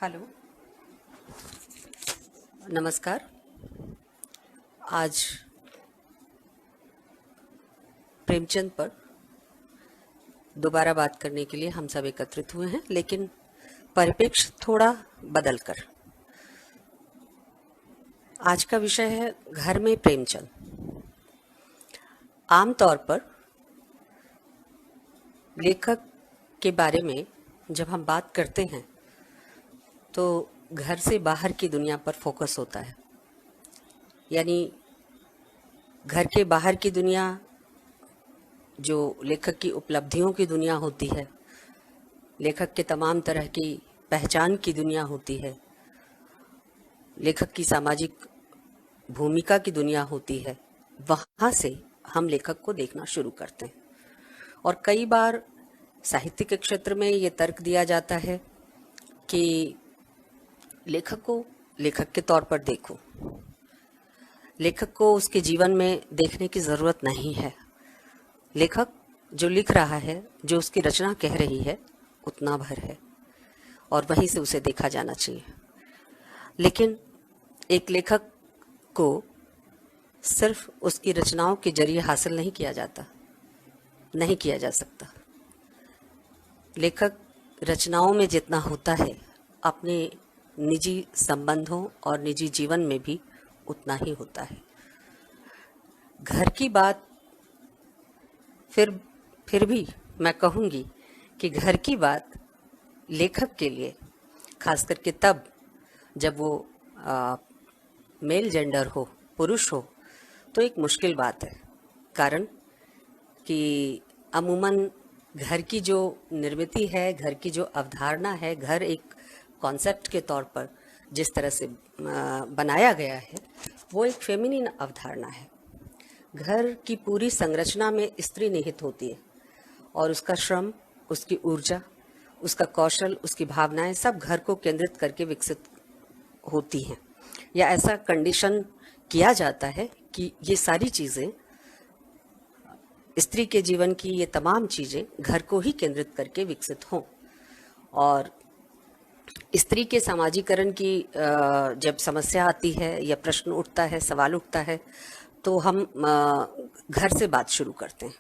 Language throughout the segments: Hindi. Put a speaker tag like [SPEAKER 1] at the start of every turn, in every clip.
[SPEAKER 1] हेलो, नमस्कार। आज प्रेमचंद पर दोबारा बात करने के लिए हम सब एकत्रित हुए हैं, लेकिन परिप्रेक्ष्य थोड़ा बदलकर। आज का विषय है घर में प्रेमचंद। आमतौर पर लेखक के बारे में जब हम बात करते हैं तो घर से बाहर की दुनिया पर फोकस होता है, यानी घर के बाहर की दुनिया जो लेखक की उपलब्धियों की दुनिया होती है, लेखक के तमाम तरह की पहचान की दुनिया होती है, लेखक की सामाजिक भूमिका की दुनिया होती है, वहाँ से हम लेखक को देखना शुरू करते हैं। और कई बार साहित्य के क्षेत्र में ये तर्क दिया जाता है कि लेखक को लेखक के तौर पर देखो, लेखक को उसके जीवन में देखने की ज़रूरत नहीं है। लेखक जो लिख रहा है, जो उसकी रचना कह रही है, उतना भर है और वहीं से उसे देखा जाना चाहिए। लेकिन एक लेखक को सिर्फ उसकी रचनाओं के जरिए हासिल नहीं किया जाता, नहीं किया जा सकता। लेखक रचनाओं में जितना होता है, अपने निजी संबंधों और निजी जीवन में भी उतना ही होता है। घर की बात फिर भी मैं कहूँगी कि घर की बात लेखक के लिए, खास करके तब जब वो मेल जेंडर हो, पुरुष हो, तो एक मुश्किल बात है। कारण कि अमूमन घर की जो निर्मिति है, घर की जो अवधारणा है, घर एक कॉन्सेप्ट के तौर पर जिस तरह से बनाया गया है, वो एक फेमिनिन अवधारणा है। घर की पूरी संरचना में स्त्री निहित होती है और उसका श्रम, उसकी ऊर्जा, उसका कौशल, उसकी भावनाएं सब घर को केंद्रित करके विकसित होती हैं, या ऐसा कंडीशन किया जाता है कि ये सारी चीज़ें, स्त्री के जीवन की ये तमाम चीज़ें घर को ही केंद्रित करके विकसित हों। और स्त्री के समाजीकरण की जब समस्या आती है या प्रश्न उठता है, सवाल उठता है, तो हम घर से बात शुरू करते हैं।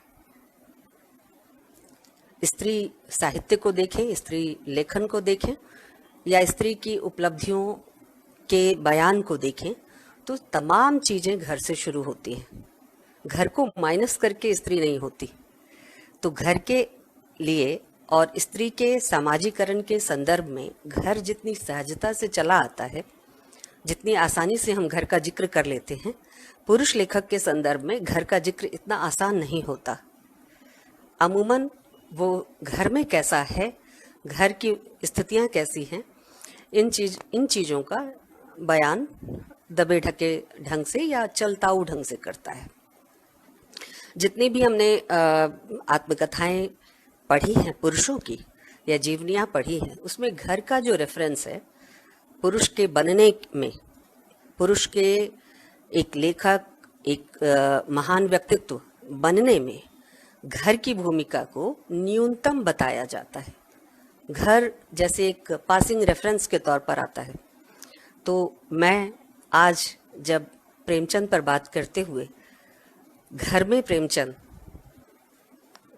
[SPEAKER 1] स्त्री साहित्य को देखें, स्त्री लेखन को देखें, या स्त्री की उपलब्धियों के बयान को देखें, तो तमाम चीज़ें घर से शुरू होती हैं। घर को माइनस करके स्त्री नहीं होती। तो घर के लिए और स्त्री के सामाजिकरण के संदर्भ में घर जितनी सहजता से चला आता है, जितनी आसानी से हम घर का जिक्र कर लेते हैं, पुरुष लेखक के संदर्भ में घर का जिक्र इतना आसान नहीं होता। अमूमन वो घर में कैसा है, घर की स्थितियां कैसी हैं, इन चीज़ों का बयान दबे ढके ढंग से या चलताऊ ढंग से करता है। जितनी भी हमने आत्मकथाएं पढ़ी हैं पुरुषों की या जीवनियाँ पढ़ी हैं, उसमें घर का जो रेफरेंस है, पुरुष के बनने में, पुरुष के एक लेखक, एक महान व्यक्तित्व बनने में घर की भूमिका को न्यूनतम बताया जाता है। घर जैसे एक पासिंग रेफरेंस के तौर पर आता है। तो मैं आज जब प्रेमचंद पर बात करते हुए घर में प्रेमचंद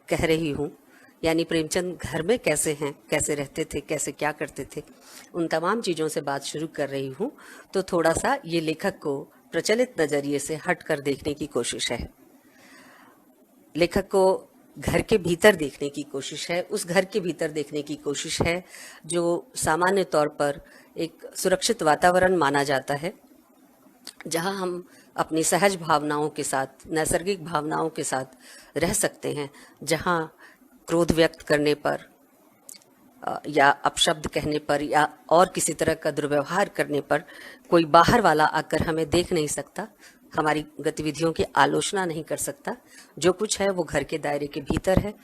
[SPEAKER 1] कह रही हूँ, यानी प्रेमचंद घर में कैसे हैं, कैसे रहते थे, कैसे क्या करते थे, उन तमाम चीज़ों से बात शुरू कर रही हूँ, तो थोड़ा सा ये लेखक को प्रचलित नज़रिए से हट कर देखने की कोशिश है। लेखक को घर के भीतर देखने की कोशिश है, उस घर के भीतर देखने की कोशिश है जो सामान्य तौर पर एक सुरक्षित वातावरण माना जाता है, जहाँ हम अपनी सहज भावनाओं के साथ, नैसर्गिक भावनाओं के साथ रह सकते हैं, जहाँ क्रोध व्यक्त करने पर या अपशब्द कहने पर या और किसी तरह का दुर्व्यवहार करने पर कोई बाहर वाला आकर हमें देख नहीं सकता, हमारी गतिविधियों की आलोचना नहीं कर सकता। जो कुछ है वो घर के दायरे के भीतर है।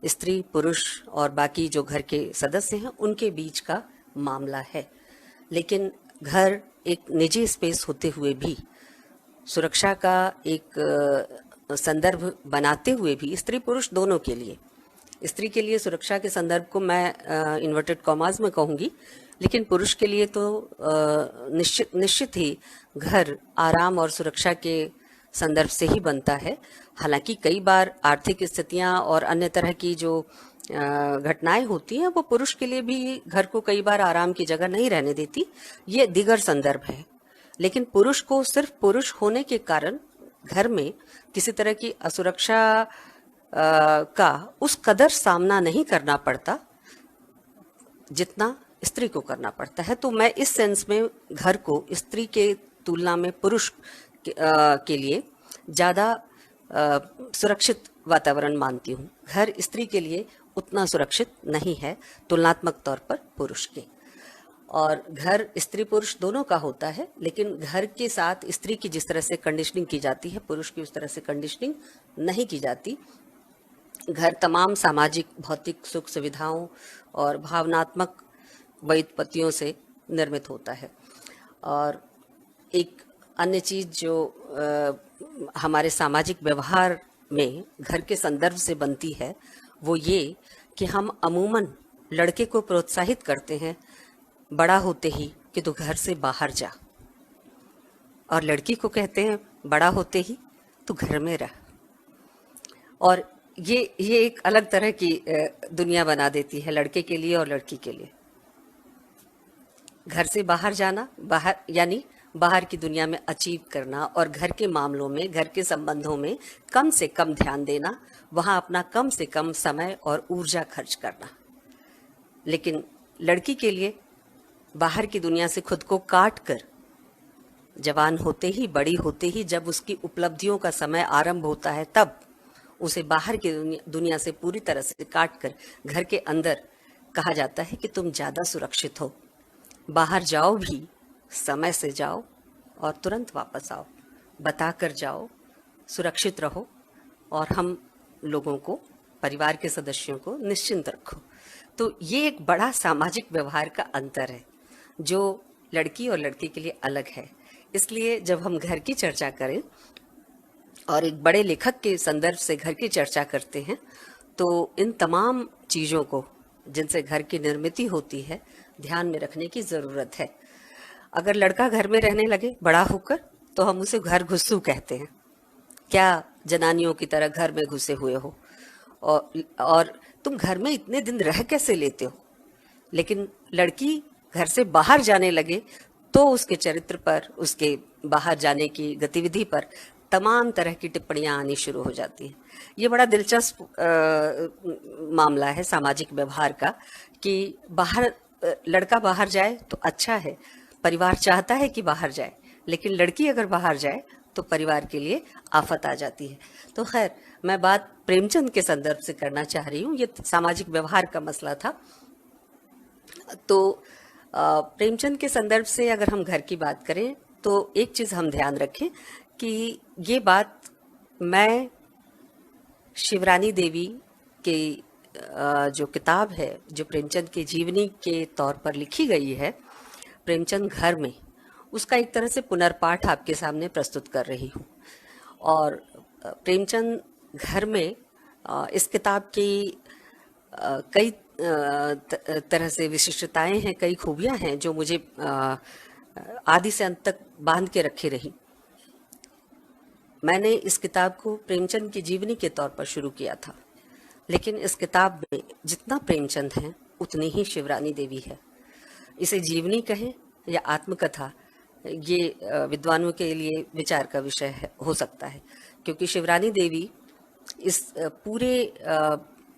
[SPEAKER 1] स्त्री, पुरुष और बाकी जो घर के सदस्य हैं, उनके बीच का मामला है। लेकिन घर एक निजी स्पेस होते हुए भी, सुरक्षा का एक संदर्भ बनाते हुए भी, स्त्री पुरुष दोनों के लिए, स्त्री के लिए सुरक्षा के संदर्भ को मैं इन्वर्टेड कॉमास में कहूँगी, लेकिन पुरुष के लिए तो निश्चित निश्चित ही घर आराम और सुरक्षा के संदर्भ से ही बनता है। हालांकि कई बार आर्थिक स्थितियां और अन्य तरह की जो घटनाएं होती हैं वो पुरुष के लिए भी घर को कई बार आराम की जगह नहीं रहने देती, ये दिगर संदर्भ है। लेकिन पुरुष को सिर्फ पुरुष होने के कारण घर में किसी तरह की असुरक्षा का उस कदर सामना नहीं करना पड़ता जितना स्त्री को करना पड़ता है। तो मैं इस सेंस में घर को स्त्री के तुलना में पुरुष के लिए ज़्यादा सुरक्षित वातावरण मानती हूँ। घर स्त्री के लिए उतना सुरक्षित नहीं है तुलनात्मक तौर पर पुरुष के। और घर स्त्री पुरुष दोनों का होता है, लेकिन घर के साथ स्त्री की जिस तरह से कंडीशनिंग की जाती है, पुरुष की उस तरह से कंडीशनिंग नहीं की जाती। घर तमाम सामाजिक भौतिक सुख सुविधाओं और भावनात्मक व्युत्पत्तियों से निर्मित होता है। और एक अन्य चीज जो हमारे सामाजिक व्यवहार में घर के संदर्भ से बनती है वो ये कि हम अमूमन लड़के को प्रोत्साहित करते हैं बड़ा होते ही कि तू घर से बाहर जा, और लड़की को कहते हैं बड़ा होते ही तू घर में रह। और ये एक अलग तरह की दुनिया बना देती है लड़के के लिए और लड़की के लिए। घर से बाहर जाना, बाहर यानी बाहर की दुनिया में अचीव करना, और घर के मामलों में, घर के संबंधों में कम से कम ध्यान देना, वहां अपना कम से कम समय और ऊर्जा खर्च करना। लेकिन लड़की के लिए बाहर की दुनिया से खुद को काट कर जवान होते ही, बड़ी होते ही, जब उसकी उपलब्धियों का समय आरंभ होता है, तब उसे बाहर की दुनिया से पूरी तरह से काट कर घर के अंदर कहा जाता है कि तुम ज़्यादा सुरक्षित हो, बाहर जाओ भी समय से जाओ और तुरंत वापस आओ, बता कर जाओ, सुरक्षित रहो, और हम लोगों को, परिवार के सदस्यों को निश्चिंत रखो। तो ये एक बड़ा सामाजिक व्यवहार का अंतर है जो लड़की और लड़के के लिए अलग है। इसलिए जब हम घर की चर्चा करें और एक बड़े लेखक के संदर्भ से घर की चर्चा करते हैं, तो इन तमाम चीज़ों को जिनसे घर की निर्मित होती है ध्यान में रखने की ज़रूरत है। अगर लड़का घर में रहने लगे बड़ा होकर तो हम उसे घर घुस्सू कहते हैं, क्या जनानियों की तरह घर में घुसे हुए हो, और तुम घर में इतने दिन रह कैसे लेते हो। लेकिन लड़की घर से बाहर जाने लगे तो उसके चरित्र पर, उसके बाहर जाने की गतिविधि पर तमाम तरह की टिप्पणियां आनी शुरू हो जाती हैं। ये बड़ा दिलचस्प मामला है सामाजिक व्यवहार का कि बाहर लड़का बाहर जाए तो अच्छा है, परिवार चाहता है कि बाहर जाए, लेकिन लड़की अगर बाहर जाए तो परिवार के लिए आफत आ जाती है। तो खैर, मैं बात प्रेमचंद के संदर्भ से करना चाह रही हूँ, ये सामाजिक व्यवहार का मसला था। तो प्रेमचंद के संदर्भ से अगर हम घर की बात करें तो एक चीज हम ध्यान रखें कि ये बात मैं शिवरानी देवी के जो किताब है, जो प्रेमचंद की जीवनी के तौर पर लिखी गई है, प्रेमचंद घर में, उसका एक तरह से पुनर्पाठ आपके सामने प्रस्तुत कर रही हूँ। और प्रेमचंद घर में इस किताब की कई तरह से विशिष्टताएं हैं, कई खूबियां हैं जो मुझे आदि से अंत तक बांध के रखी रही। मैंने इस किताब को प्रेमचंद की जीवनी के तौर पर शुरू किया था, लेकिन इस किताब में जितना प्रेमचंद है उतनी ही शिवरानी देवी है। इसे जीवनी कहें या आत्मकथा, ये विद्वानों के लिए विचार का विषय है, हो सकता है, क्योंकि शिवरानी देवी इस पूरे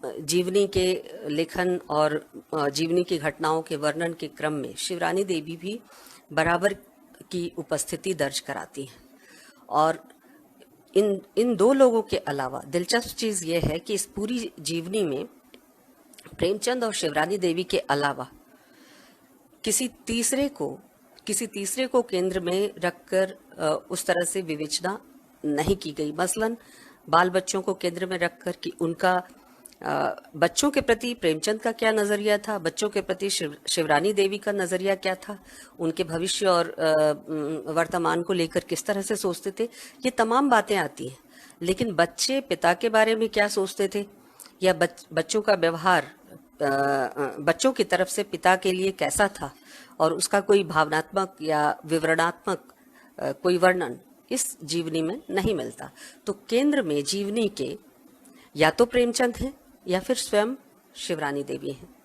[SPEAKER 1] जीवनी के लेखन और जीवनी की घटनाओं के वर्णन के क्रम में शिवरानी देवी भी बराबर की उपस्थिति दर्ज कराती हैं। और इन दो लोगों के अलावा दिलचस्प चीज ये है कि इस पूरी जीवनी में प्रेमचंद और शिवरानी देवी के अलावा किसी तीसरे को केंद्र में रखकर उस तरह से विवेचना नहीं की गई। मसलन बाल बच्चों को केंद्र में रखकर कि उनका बच्चों के प्रति प्रेमचंद का क्या नजरिया था, बच्चों के प्रति शिवरानी देवी का नजरिया क्या था, उनके भविष्य और वर्तमान को लेकर किस तरह से सोचते थे, ये तमाम बातें आती हैं। लेकिन बच्चे पिता के बारे में क्या सोचते थे या बच्चों का व्यवहार बच्चों की तरफ से पिता के लिए कैसा था और उसका कोई भावनात्मक या विवरणात्मक कोई वर्णन इस जीवनी में नहीं मिलता। तो केंद्र में जीवनी के या तो प्रेमचंद हैं या फिर स्वयं शिवरानी देवी हैं।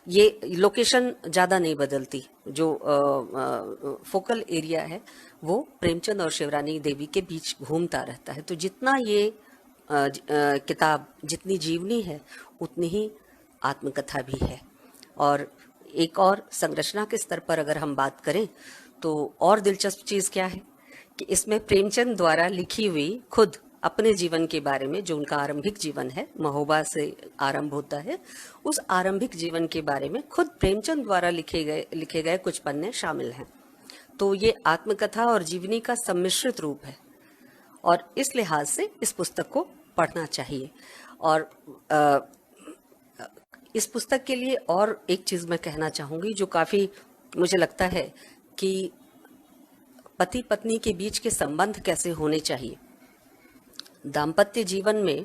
[SPEAKER 1] ये लोकेशन ज़्यादा नहीं बदलती, जो फोकल एरिया है वो प्रेमचंद और शिवरानी देवी के बीच घूमता रहता है। तो जितना ये किताब, जितनी जीवनी है उतनी ही आत्मकथा भी है। और एक और संरचना के स्तर पर अगर हम बात करें तो और दिलचस्प चीज़ क्या है कि इसमें प्रेमचंद द्वारा लिखी हुई खुद अपने जीवन के बारे में, जो उनका आरंभिक जीवन है, महोबा से आरंभ होता है, उस आरंभिक जीवन के बारे में खुद प्रेमचंद द्वारा लिखे गए कुछ पन्ने शामिल हैं। तो ये आत्मकथा और जीवनी का सम्मिश्रित रूप है और इस लिहाज से इस पुस्तक को पढ़ना चाहिए। और इस पुस्तक के लिए और एक चीज़ मैं कहना चाहूँगी जो काफ़ी मुझे लगता है कि पति पत्नी के बीच के संबंध कैसे होने चाहिए, दाम्पत्य जीवन में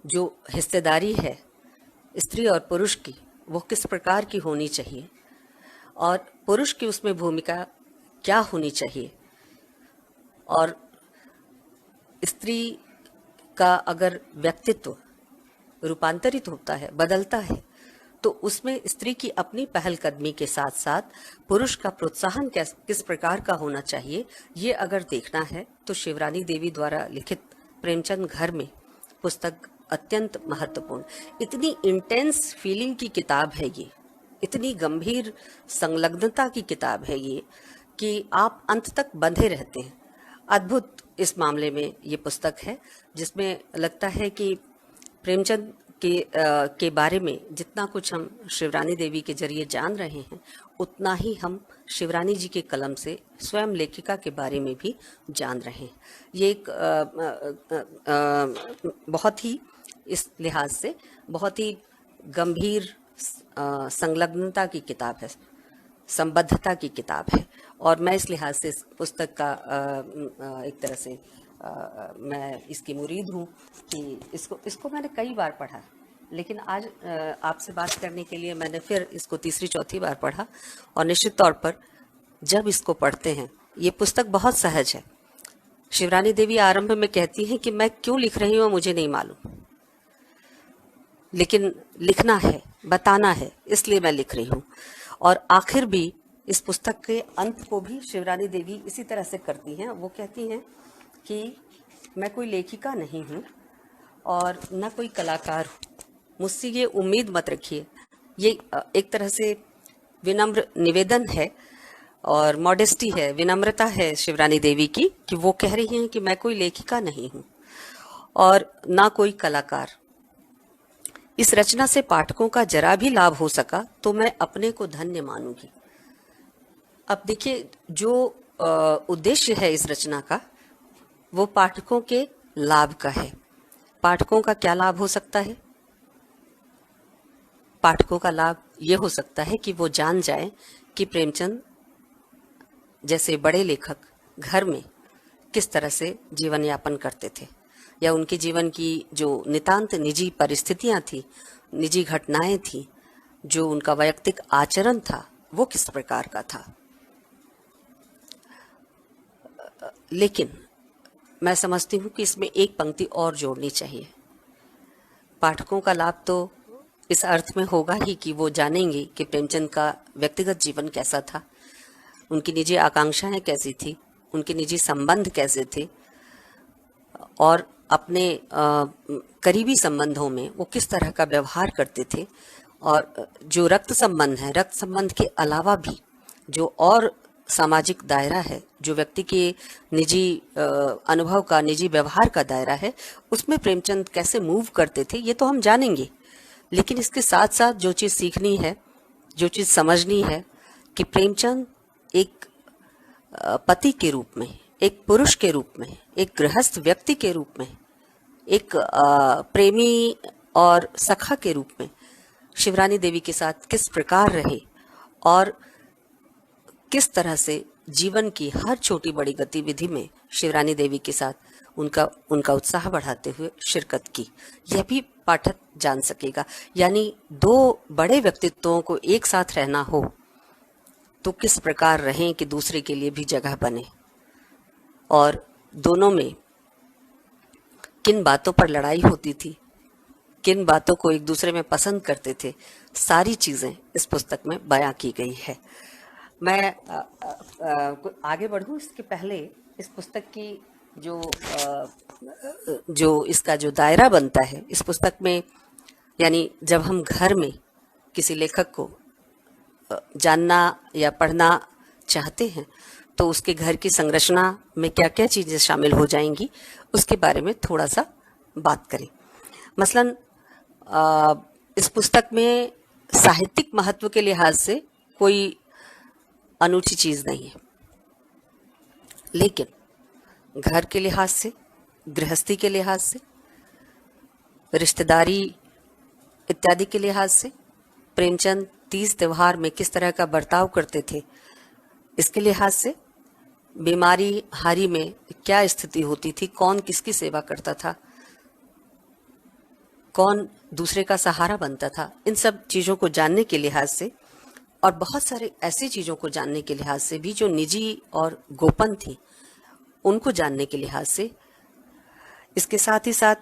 [SPEAKER 1] जो हिस्सेदारी है स्त्री और पुरुष की, वो किस प्रकार की होनी चाहिए और पुरुष की उसमें भूमिका क्या होनी चाहिए। और स्त्री का अगर व्यक्तित्व रूपांतरित होता है, बदलता है, तो उसमें स्त्री की अपनी पहलकदमी के साथ साथ पुरुष का प्रोत्साहन किस प्रकार का होना चाहिए, ये अगर देखना है तो शिवरानी देवी द्वारा लिखित प्रेमचंद घर में पुस्तक अत्यंत महत्वपूर्ण, इतनी इंटेंस फीलिंग की किताब है ये, इतनी गंभीर संलग्नता की किताब है ये कि आप अंत तक बंधे रहते हैं। अद्भुत इस मामले में ये पुस्तक है जिसमें लगता है कि प्रेमचंद के बारे में जितना कुछ हम शिवरानी देवी के जरिए जान रहे हैं उतना ही हम शिवरानी जी के कलम से स्वयं लेखिका के बारे में भी जान रहे हैं। ये एक बहुत ही, इस लिहाज से बहुत ही गंभीर संलग्नता की किताब है, संबद्धता की किताब है। और मैं इस लिहाज से इस पुस्तक का एक तरह से मैं इसकी मुरीद हूँ कि इसको मैंने कई बार पढ़ा, लेकिन आज आपसे बात करने के लिए मैंने फिर इसको तीसरी चौथी बार पढ़ा। और निश्चित तौर पर जब इसको पढ़ते हैं, ये पुस्तक बहुत सहज है। शिवरानी देवी आरंभ में कहती हैं कि मैं क्यों लिख रही हूँ मुझे नहीं मालूम, लेकिन लिखना है, बताना है, इसलिए मैं लिख रही हूँ। और आखिर भी इस पुस्तक के अंत को भी शिवरानी देवी इसी तरह से करती हैं। वो कहती हैं कि मैं कोई लेखिका नहीं हूँ और न कोई कलाकार हूँ, मुझसे ये उम्मीद मत रखिए। ये एक तरह से विनम्र निवेदन है और मॉडेस्टी है, विनम्रता है शिवरानी देवी की कि वो कह रही हैं कि मैं कोई लेखिका नहीं हूँ और ना कोई कलाकार। इस रचना से पाठकों का जरा भी लाभ हो सका तो मैं अपने को धन्य मानूंगी। अब देखिए, जो उद्देश्य है इस रचना का वो पाठकों के लाभ का है। पाठकों का क्या लाभ हो सकता है? पाठकों का लाभ ये हो सकता है कि वो जान जाएं कि प्रेमचंद जैसे बड़े लेखक घर में किस तरह से जीवन यापन करते थे, या उनके जीवन की जो नितांत निजी परिस्थितियां थी, निजी घटनाएं थी, जो उनका वैयक्तिक आचरण था, वो किस प्रकार का था। लेकिन मैं समझती हूँ कि इसमें एक पंक्ति और जोड़नी चाहिए। पाठकों का लाभ तो इस अर्थ में होगा ही कि वो जानेंगे कि प्रेमचंद का व्यक्तिगत जीवन कैसा था, उनकी निजी आकांक्षाएं कैसी थी, उनके निजी संबंध कैसे थे, और अपने करीबी संबंधों में वो किस तरह का व्यवहार करते थे। और जो रक्त संबंध है, रक्त संबंध के अलावा भी जो और सामाजिक दायरा है, जो व्यक्ति के निजी अनुभव का, निजी व्यवहार का दायरा है, उसमें प्रेमचंद कैसे मूव करते थे, ये तो हम जानेंगे। लेकिन इसके साथ साथ जो चीज़ सीखनी है, जो चीज़ समझनी है कि प्रेमचंद एक पति के रूप में, एक पुरुष के रूप में, एक गृहस्थ व्यक्ति के रूप में, एक प्रेमी और सखा के रूप में शिवरानी देवी के साथ किस प्रकार रहे और किस तरह से जीवन की हर छोटी बड़ी गतिविधि में शिवरानी देवी के साथ उनका उनका उत्साह बढ़ाते हुए शिरकत की, यह भी पाठक जान सकेगा। यानी दो बड़े व्यक्तित्वों को एक साथ रहना हो तो किस प्रकार रहें कि दूसरे के लिए भी जगह बने, और दोनों में किन बातों पर लड़ाई होती थी, किन बातों को एक दूसरे में पसंद करते थे, सारी चीज़ें इस पुस्तक में बयां की गई है। मैं आगे बढ़ूं इसके पहले इस पुस्तक की जो इसका जो दायरा बनता है इस पुस्तक में, यानी जब हम घर में किसी लेखक को जानना या पढ़ना चाहते हैं तो उसके घर की संरचना में क्या क्या चीज़ें शामिल हो जाएंगी उसके बारे में थोड़ा सा बात करें। मसलन इस पुस्तक में साहित्यिक महत्व के लिहाज से कोई अनूठी चीज़ नहीं है, लेकिन घर के लिहाज से, गृहस्थी के लिहाज से, रिश्तेदारी इत्यादि के लिहाज से, प्रेमचंद तीज त्योहार में किस तरह का बर्ताव करते थे इसके लिहाज से, बीमारी हारी में क्या स्थिति होती थी, कौन किसकी सेवा करता था, कौन दूसरे का सहारा बनता था, इन सब चीज़ों को जानने के लिहाज से, और बहुत सारे ऐसी चीज़ों को जानने के लिहाज से भी जो निजी और गोपन थी, उनको जानने के लिहाज से, इसके साथ ही साथ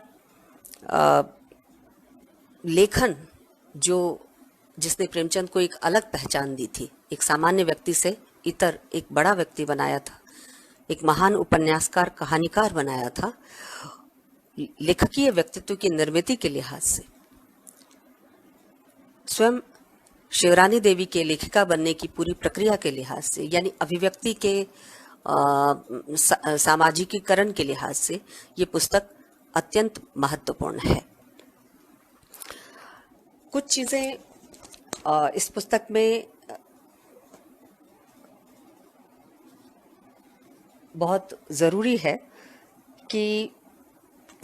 [SPEAKER 1] लेखन जिसने प्रेमचंद को एक अलग पहचान दी थी, एक सामान्य व्यक्ति से इतर एक बड़ा व्यक्ति बनाया था, एक महान उपन्यासकार, कहानीकार बनाया था, लेखकीय व्यक्तित्व की निर्मिति के लिहाज से, स्वयं शिवरानी देवी के लेखिका बनने की पूरी प्रक्रिया के लिहाज से, यानी अभिव्यक्ति के सामाजिकीकरण के लिहाज से ये पुस्तक अत्यंत महत्वपूर्ण है। कुछ चीज़ें इस पुस्तक में बहुत ज़रूरी है कि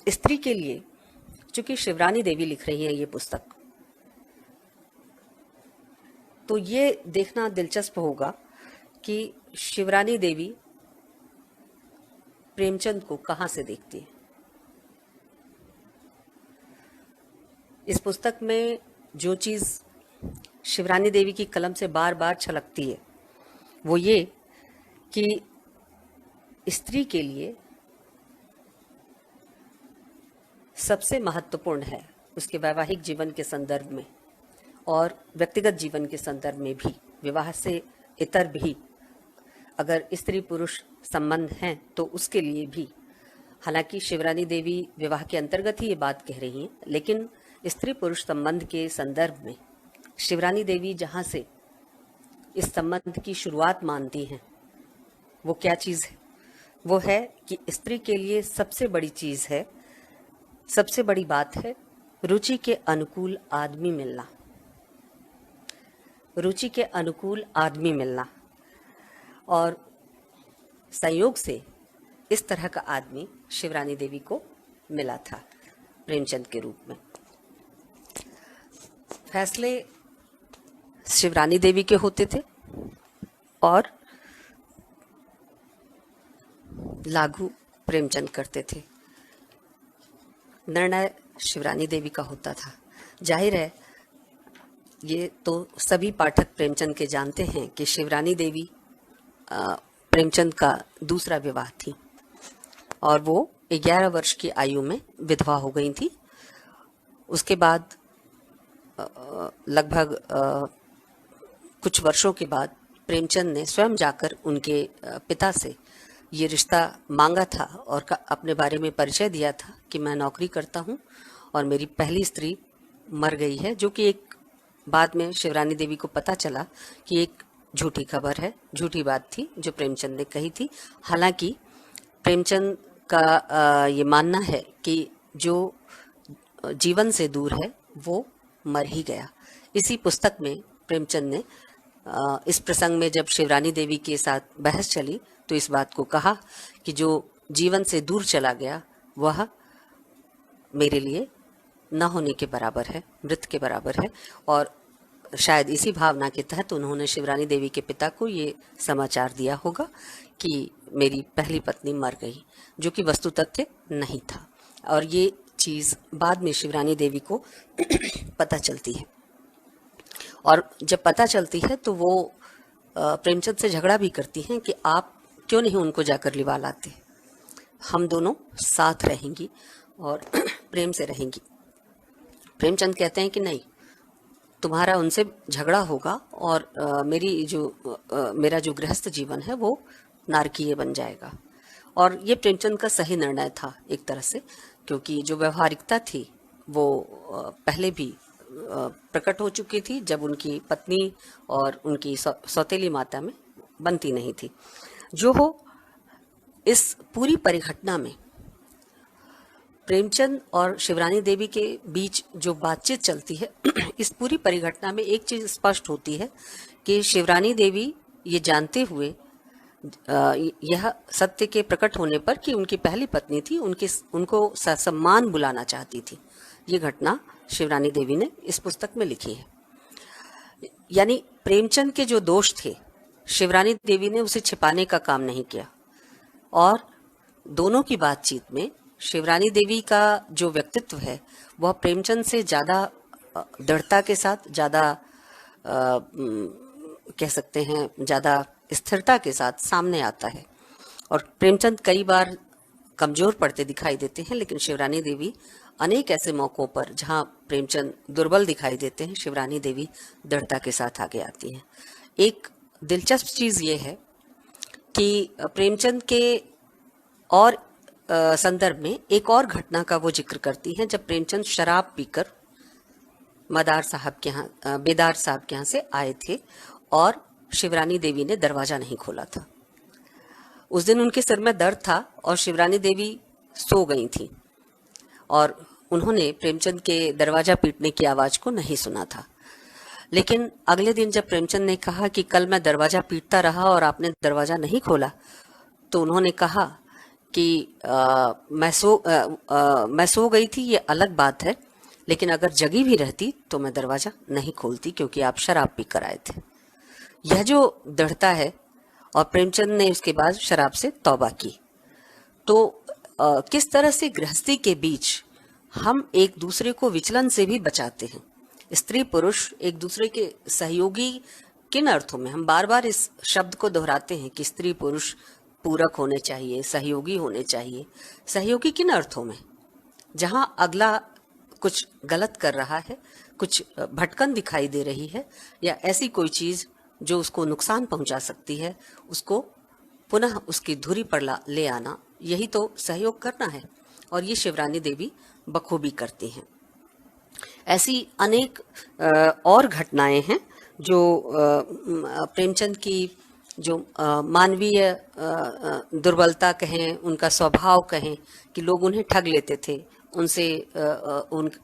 [SPEAKER 1] स्त्री के लिए, चूंकि शिवरानी देवी लिख रही है ये पुस्तक, तो ये देखना दिलचस्प होगा कि शिवरानी देवी प्रेमचंद को कहाँ से देखती है। इस पुस्तक में जो चीज़ शिवरानी देवी की कलम से बार बार छलकती है वो ये कि स्त्री के लिए सबसे महत्वपूर्ण है उसके वैवाहिक जीवन के संदर्भ में और व्यक्तिगत जीवन के संदर्भ में भी, विवाह से इतर भी अगर स्त्री पुरुष संबंध हैं तो उसके लिए भी। हालांकि शिवरानी देवी विवाह के अंतर्गत ही ये बात कह रही हैं, लेकिन स्त्री पुरुष संबंध के संदर्भ में शिवरानी देवी जहाँ से इस संबंध की शुरुआत मानती हैं वो क्या चीज़ है, वो है कि स्त्री के लिए सबसे बड़ी चीज़ है, सबसे बड़ी बात है रुचि के अनुकूल आदमी मिलना, रुचि के अनुकूल आदमी मिलना। और संयोग से इस तरह का आदमी शिवरानी देवी को मिला था प्रेमचंद के रूप में। फैसले शिवरानी देवी के होते थे और लागू प्रेमचंद करते थे, निर्णय शिवरानी देवी का होता था। जाहिर है ये तो सभी पाठक प्रेमचंद के जानते हैं कि शिवरानी देवी प्रेमचंद का दूसरा विवाह थी और वो 11 वर्ष की आयु में विधवा हो गई थी। उसके बाद लगभग कुछ वर्षों के बाद प्रेमचंद ने स्वयं जाकर उनके पिता से ये रिश्ता मांगा था और अपने बारे में परिचय दिया था कि मैं नौकरी करता हूँ और मेरी पहली स्त्री मर गई है, जो कि एक बाद में शिवरानी देवी को पता चला कि एक झूठी खबर है, झूठी बात थी जो प्रेमचंद ने कही थी। हालांकि प्रेमचंद का ये मानना है कि जो जीवन से दूर है वो मर ही गया। इसी पुस्तक में प्रेमचंद ने इस प्रसंग में जब शिवरानी देवी के साथ बहस चली तो इस बात को कहा कि जो जीवन से दूर चला गया वह मेरे लिए न होने के बराबर है, मृत के बराबर है। और शायद इसी भावना के तहत उन्होंने शिवरानी देवी के पिता को ये समाचार दिया होगा कि मेरी पहली पत्नी मर गई, जो कि वस्तु तथ्य नहीं था। और ये चीज़ बाद में शिवरानी देवी को पता चलती है, और जब पता चलती है तो वो प्रेमचंद से झगड़ा भी करती हैं कि आप क्यों नहीं उनको जाकर लिवा लाते, हम दोनों साथ रहेंगी और प्रेम से रहेंगी। प्रेमचंद कहते हैं कि नहीं, तुम्हारा उनसे झगड़ा होगा और मेरा जो गृहस्थ जीवन है वो नारकीय बन जाएगा। और ये प्रेमचंद का सही निर्णय था एक तरह से, क्योंकि जो व्यवहारिकता थी वो पहले भी प्रकट हो चुकी थी जब उनकी पत्नी और उनकी सौतेली माता में बनती नहीं थी। जो हो, इस पूरी परिघटना में प्रेमचंद और शिवरानी देवी के बीच जो बातचीत चलती है इस पूरी परिघटना में एक चीज स्पष्ट होती है कि शिवरानी देवी ये जानते हुए यह सत्य के प्रकट होने पर कि उनकी पहली पत्नी थी, उनको ससम्मान बुलाना चाहती थी। ये घटना शिवरानी देवी ने इस पुस्तक में लिखी है। यानी प्रेमचंद के जो दोष थे, शिवरानी देवी ने उसे छिपाने का काम नहीं किया, और दोनों की बातचीत में शिवरानी देवी का जो व्यक्तित्व है वह प्रेमचंद से ज़्यादा दृढ़ता के साथ, ज़्यादा कह सकते हैं ज़्यादा स्थिरता के साथ सामने आता है। और प्रेमचंद कई बार कमजोर पड़ते दिखाई देते हैं, लेकिन शिवरानी देवी अनेक ऐसे मौक़ों पर जहां प्रेमचंद दुर्बल दिखाई देते हैं, शिवरानी देवी दृढ़ता के साथ आगे आती हैं। एक दिलचस्प चीज़ ये है कि प्रेमचंद के और संदर्भ में एक और घटना का वो जिक्र करती हैं, जब प्रेमचंद शराब पीकर बेदार साहब के यहाँ से आए थे और शिवरानी देवी ने दरवाजा नहीं खोला था। उस दिन उनके सिर में दर्द था और शिवरानी देवी सो गई थी और उन्होंने प्रेमचंद के दरवाजा पीटने की आवाज को नहीं सुना था। लेकिन अगले दिन जब प्रेमचंद ने कहा कि कल मैं दरवाजा पीटता रहा और आपने दरवाजा नहीं खोला, तो उन्होंने कहा कि मैं सो गई थी, ये अलग बात है, लेकिन अगर जगी भी रहती तो मैं दरवाजा नहीं खोलती, क्योंकि आप शराब पी कर आए थे। यह जो दृढ़ता है, और प्रेमचंद ने उसके बाद शराब से तौबा की। तो किस तरह से गृहस्थी के बीच हम एक दूसरे को विचलन से भी बचाते हैं। स्त्री पुरुष एक दूसरे के सहयोगी किन अर्थों में, हम बार बार इस शब्द को दोहराते हैं कि स्त्री पुरुष पूरक होने चाहिए, सहयोगी होने चाहिए। सहयोगी किन अर्थों में? जहां अगला कुछ गलत कर रहा है, कुछ भटकन दिखाई दे रही है, या ऐसी कोई चीज जो उसको नुकसान पहुंचा सकती है, उसको पुनः उसकी धुरी पर ले आना, यही तो सहयोग करना है। और ये शिवरानी देवी बखूबी करती हैं। ऐसी अनेक और घटनाएं हैं जो प्रेमचंद की जो मानवीय दुर्बलता कहें, उनका स्वभाव कहें कि लोग उन्हें ठग लेते थे, उनसे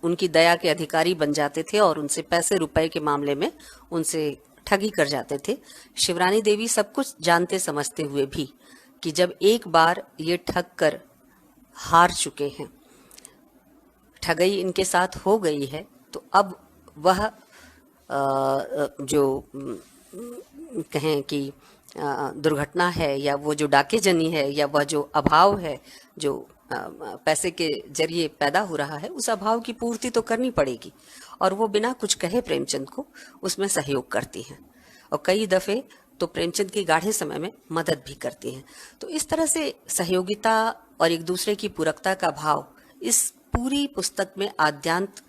[SPEAKER 1] उनकी दया के अधिकारी बन जाते थे और उनसे पैसे रुपए के मामले में उनसे ठगी कर जाते थे। शिवरानी देवी सब कुछ जानते समझते हुए भी कि जब एक बार ये ठग कर हार चुके हैं, ठगई इनके साथ हो गई है, तो अब वह जो कहें कि दुर्घटना है, या वो जो डाकेजनी है, या वह जो अभाव है जो पैसे के जरिए पैदा हो रहा है, उस अभाव की पूर्ति तो करनी पड़ेगी। और वो बिना कुछ कहे प्रेमचंद को उसमें सहयोग करती हैं, और कई दफे तो प्रेमचंद के गाढ़े समय में मदद भी करती हैं। तो इस तरह से सहयोगिता और एक दूसरे की पूरकता का भाव इस पूरी पुस्तक में आद्यांत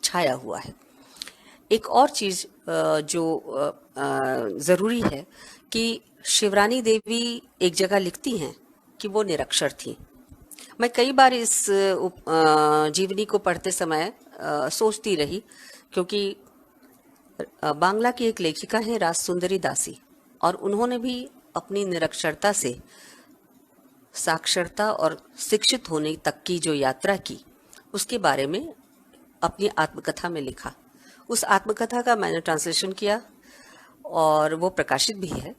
[SPEAKER 1] छाया हुआ है। एक और चीज जो जरूरी है कि शिवरानी देवी एक जगह लिखती हैं कि वो निरक्षर थी। मैं कई बार इस जीवनी को पढ़ते समय सोचती रही, क्योंकि बांग्ला की एक लेखिका है राजसुंदरी दासी, और उन्होंने भी अपनी निरक्षरता से साक्षरता और शिक्षित होने तक की जो यात्रा की, उसके बारे में अपनी आत्मकथा में लिखा। उस आत्मकथा का मैंने ट्रांसलेशन किया और वो प्रकाशित भी है।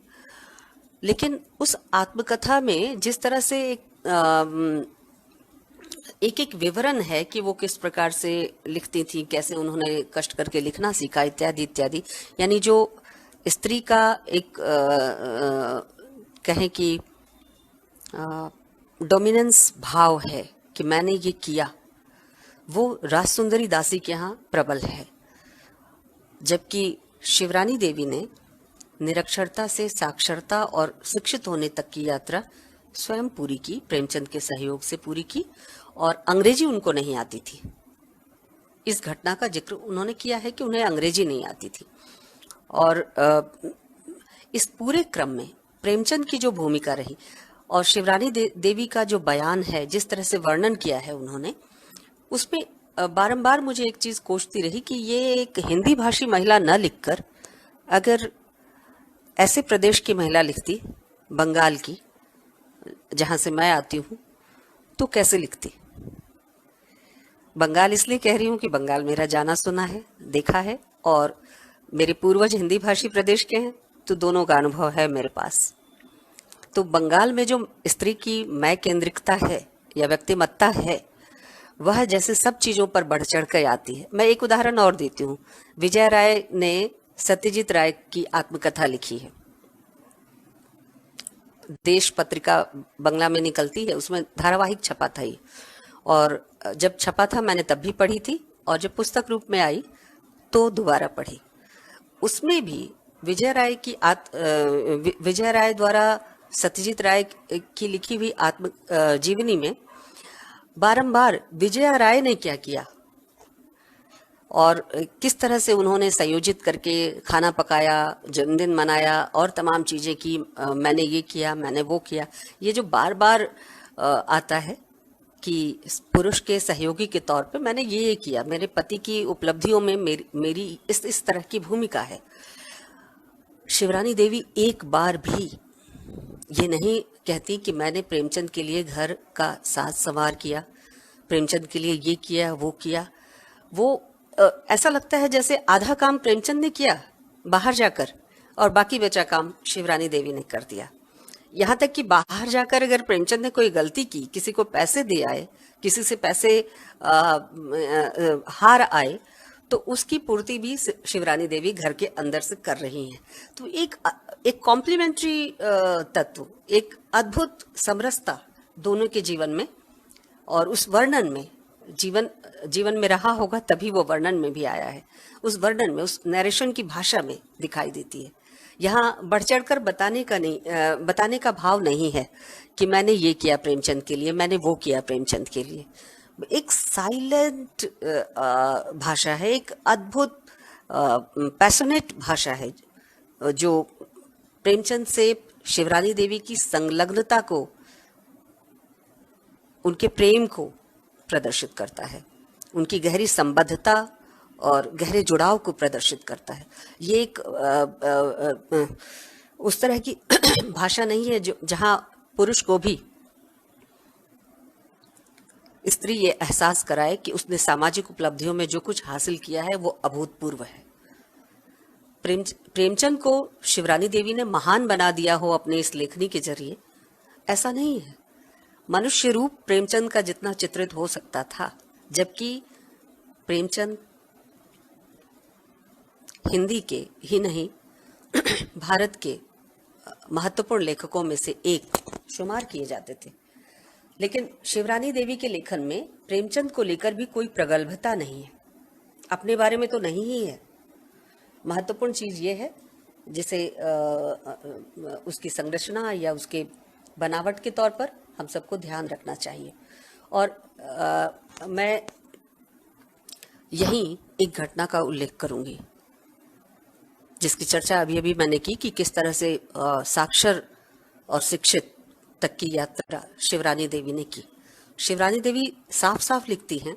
[SPEAKER 1] लेकिन उस आत्मकथा में जिस तरह से एक एक विवरण है कि वो किस प्रकार से लिखती थी, कैसे उन्होंने कष्ट करके लिखना सीखा, इत्यादि इत्यादि। यानी जो स्त्री का एक कहें कि डोमिनेंस भाव है कि मैंने ये किया, वो राजसुंदरी दासी के यहाँ प्रबल है। जबकि शिवरानी देवी ने निरक्षरता से साक्षरता और शिक्षित होने तक की यात्रा स्वयं पूरी की, प्रेमचंद के सहयोग से पूरी की, और अंग्रेजी उनको नहीं आती थी। इस घटना का जिक्र उन्होंने किया है कि उन्हें अंग्रेजी नहीं आती थी। और इस पूरे क्रम में प्रेमचंद की जो भूमिका रही और शिवरानी देवी का जो बयान है, जिस तरह से वर्णन किया है उन्होंने, उसमें बारंबार मुझे एक चीज कोसती रही कि ये एक हिंदी भाषी महिला न लिखकर अगर ऐसे प्रदेश की महिला लिखती, बंगाल की, जहां से मैं आती हूं, तो कैसे लिखती। बंगाल इसलिए कह रही हूं कि बंगाल मेरा जाना सुना है, देखा है, और मेरे पूर्वज हिंदी भाषी प्रदेश के हैं, तो दोनों का अनुभव है मेरे पास। तो बंगाल में जो स्त्री की मैं केंद्रिकता है या व्यक्तिमत्ता है, वह जैसे सब चीजों पर बढ़ चढ़ कर आती है। मैं एक उदाहरण और देती हूँ। विजय राय ने सत्यजीत राय की आत्मकथा लिखी है, देश पत्रिका बंगला में निकलती है, उसमें धारावाहिक छपा था ये, और जब छपा था मैंने तब भी पढ़ी थी, और जब पुस्तक रूप में आई तो दोबारा पढ़ी। उसमें भी विजय राय द्वारा सत्यजीत राय की लिखी हुई आत्म जीवनी में बारंबार विजय राय ने क्या किया और किस तरह से उन्होंने संयोजित करके खाना पकाया, जन्मदिन मनाया और तमाम चीजें की, मैंने ये किया, मैंने वो किया। ये जो बार बार आता है कि पुरुष के सहयोगी के तौर पे मैंने ये किया, मेरे पति की उपलब्धियों में मेरी इस तरह की भूमिका है। शिवरानी देवी एक बार भी ये नहीं कहती कि मैंने प्रेमचंद के लिए घर का साज संवार किया, प्रेमचंद के लिए ये किया वो किया। वो ऐसा लगता है जैसे आधा काम प्रेमचंद ने किया बाहर जाकर और बाकी बचा काम शिवरानी देवी ने कर दिया। यहाँ तक कि बाहर जाकर अगर प्रेमचंद ने कोई गलती की, किसी को पैसे दे आए, किसी से पैसे हार आए, तो उसकी पूर्ति भी शिवरानी देवी घर के अंदर से कर रही हैं। तो एक कॉम्प्लीमेंट्री तत्व, एक अद्भुत समरसता दोनों के जीवन में, और उस वर्णन में जीवन में रहा होगा तभी वो वर्णन में भी आया है। उस वर्णन में, उस नरेशन की भाषा में दिखाई देती है। यहाँ बढ़ चढ़कर बताने का भाव नहीं है कि मैंने ये किया प्रेमचंद के लिए, मैंने वो किया प्रेमचंद के लिए। एक साइलेंट भाषा है, एक अद्भुत पैशनेट भाषा है, जो प्रेमचंद से शिवरानी देवी की संलग्नता को, उनके प्रेम को प्रदर्शित करता है, उनकी गहरी संबद्धता और गहरे जुड़ाव को प्रदर्शित करता है। ये एक उस तरह की भाषा नहीं है जो जहां पुरुष को भी स्त्री ये एहसास कराए कि उसने सामाजिक उपलब्धियों में जो कुछ हासिल किया है वो अभूतपूर्व है। प्रेमचंद को शिवरानी देवी ने महान बना दिया हो अपने इस लेखनी के जरिए, ऐसा नहीं है। मनुष्य रूप प्रेमचंद का जितना चित्रित हो सकता था, जबकि प्रेमचंद हिंदी के ही नहीं भारत के महत्वपूर्ण लेखकों में से एक शुमार किए जाते थे। लेकिन शिवरानी देवी के लेखन में प्रेमचंद को लेकर भी कोई प्रगल्भता नहीं है, अपने बारे में तो नहीं ही है। महत्वपूर्ण चीज ये है जिसे उसकी संरचना या उसके बनावट के तौर पर हम सबको ध्यान रखना चाहिए। और मैं यहीं एक घटना का उल्लेख करूंगी जिसकी चर्चा अभी अभी मैंने की कि किस तरह से साक्षर और शिक्षित तक की यात्रा शिवरानी देवी ने की। शिवरानी देवी साफ साफ लिखती हैं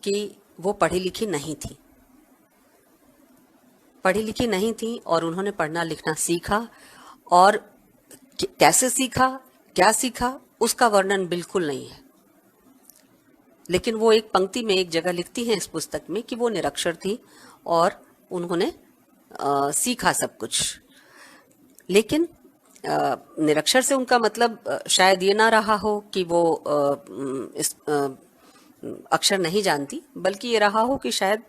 [SPEAKER 1] कि वो पढ़ी लिखी नहीं थी, और उन्होंने पढ़ना लिखना सीखा, और कैसे सीखा, क्या सीखा, उसका वर्णन बिल्कुल नहीं है। लेकिन वो एक पंक्ति में एक जगह लिखती हैं इस पुस्तक में कि वो निरक्षर थी और उन्होंने सीखा सब कुछ। लेकिन निरक्षर से उनका मतलब शायद ये ना रहा हो कि वो इस अक्षर नहीं जानती, बल्कि ये रहा हो कि शायद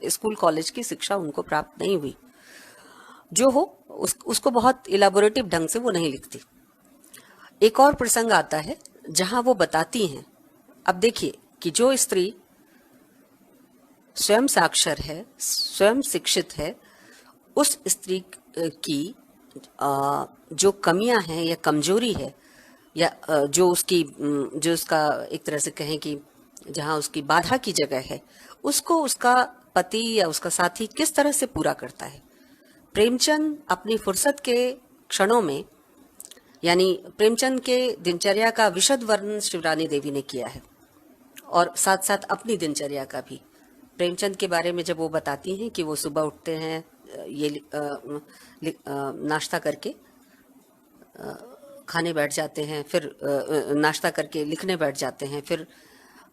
[SPEAKER 1] स्कूल कॉलेज की शिक्षा उनको प्राप्त नहीं हुई। जो हो उसको बहुत इलाबोरेटिव ढंग से वो नहीं लिखती। एक और प्रसंग आता है जहां वो बताती हैं, अब देखिए कि जो स्त्री स्वयं साक्षर है, स्वयं शिक्षित है, उस स्त्री की जो कमियां हैं या कमजोरी है, या जो उसका एक तरह से कहें कि जहां उसकी बाधा की जगह है, उसको उसका पति या उसका साथी किस तरह से पूरा करता है। प्रेमचंद अपनी फुर्सत के क्षणों में, यानी प्रेमचंद के दिनचर्या का विशद वर्णन शिवरानी देवी ने किया है, और साथ साथ अपनी दिनचर्या का भी। प्रेमचंद के बारे में जब वो बताती हैं कि वो सुबह उठते हैं, ये नाश्ता करके खाने बैठ जाते हैं, फिर नाश्ता करके लिखने बैठ जाते हैं, फिर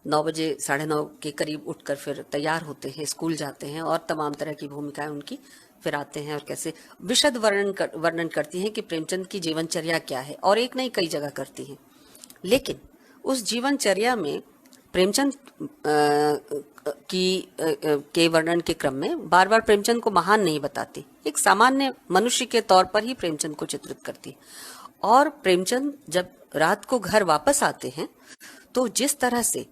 [SPEAKER 1] 9 बजे 9:30 के करीब उठकर फिर तैयार होते हैं, स्कूल जाते हैं, और तमाम तरह की भूमिकाएं उनकी, फिर आते हैं, और कैसे विशद वर्णन करती हैं कि प्रेमचंद की जीवनचर्या क्या है, और एक नहीं कई जगह करती हैं। लेकिन उस जीवनचर्या में प्रेमचंद के वर्णन के क्रम में बार बार प्रेमचंद को महान नहीं बताती, एक सामान्य मनुष्य के तौर पर ही प्रेमचंद को चित्रित करती। और प्रेमचंद जब रात को घर वापस आते हैं तो जिस तरह से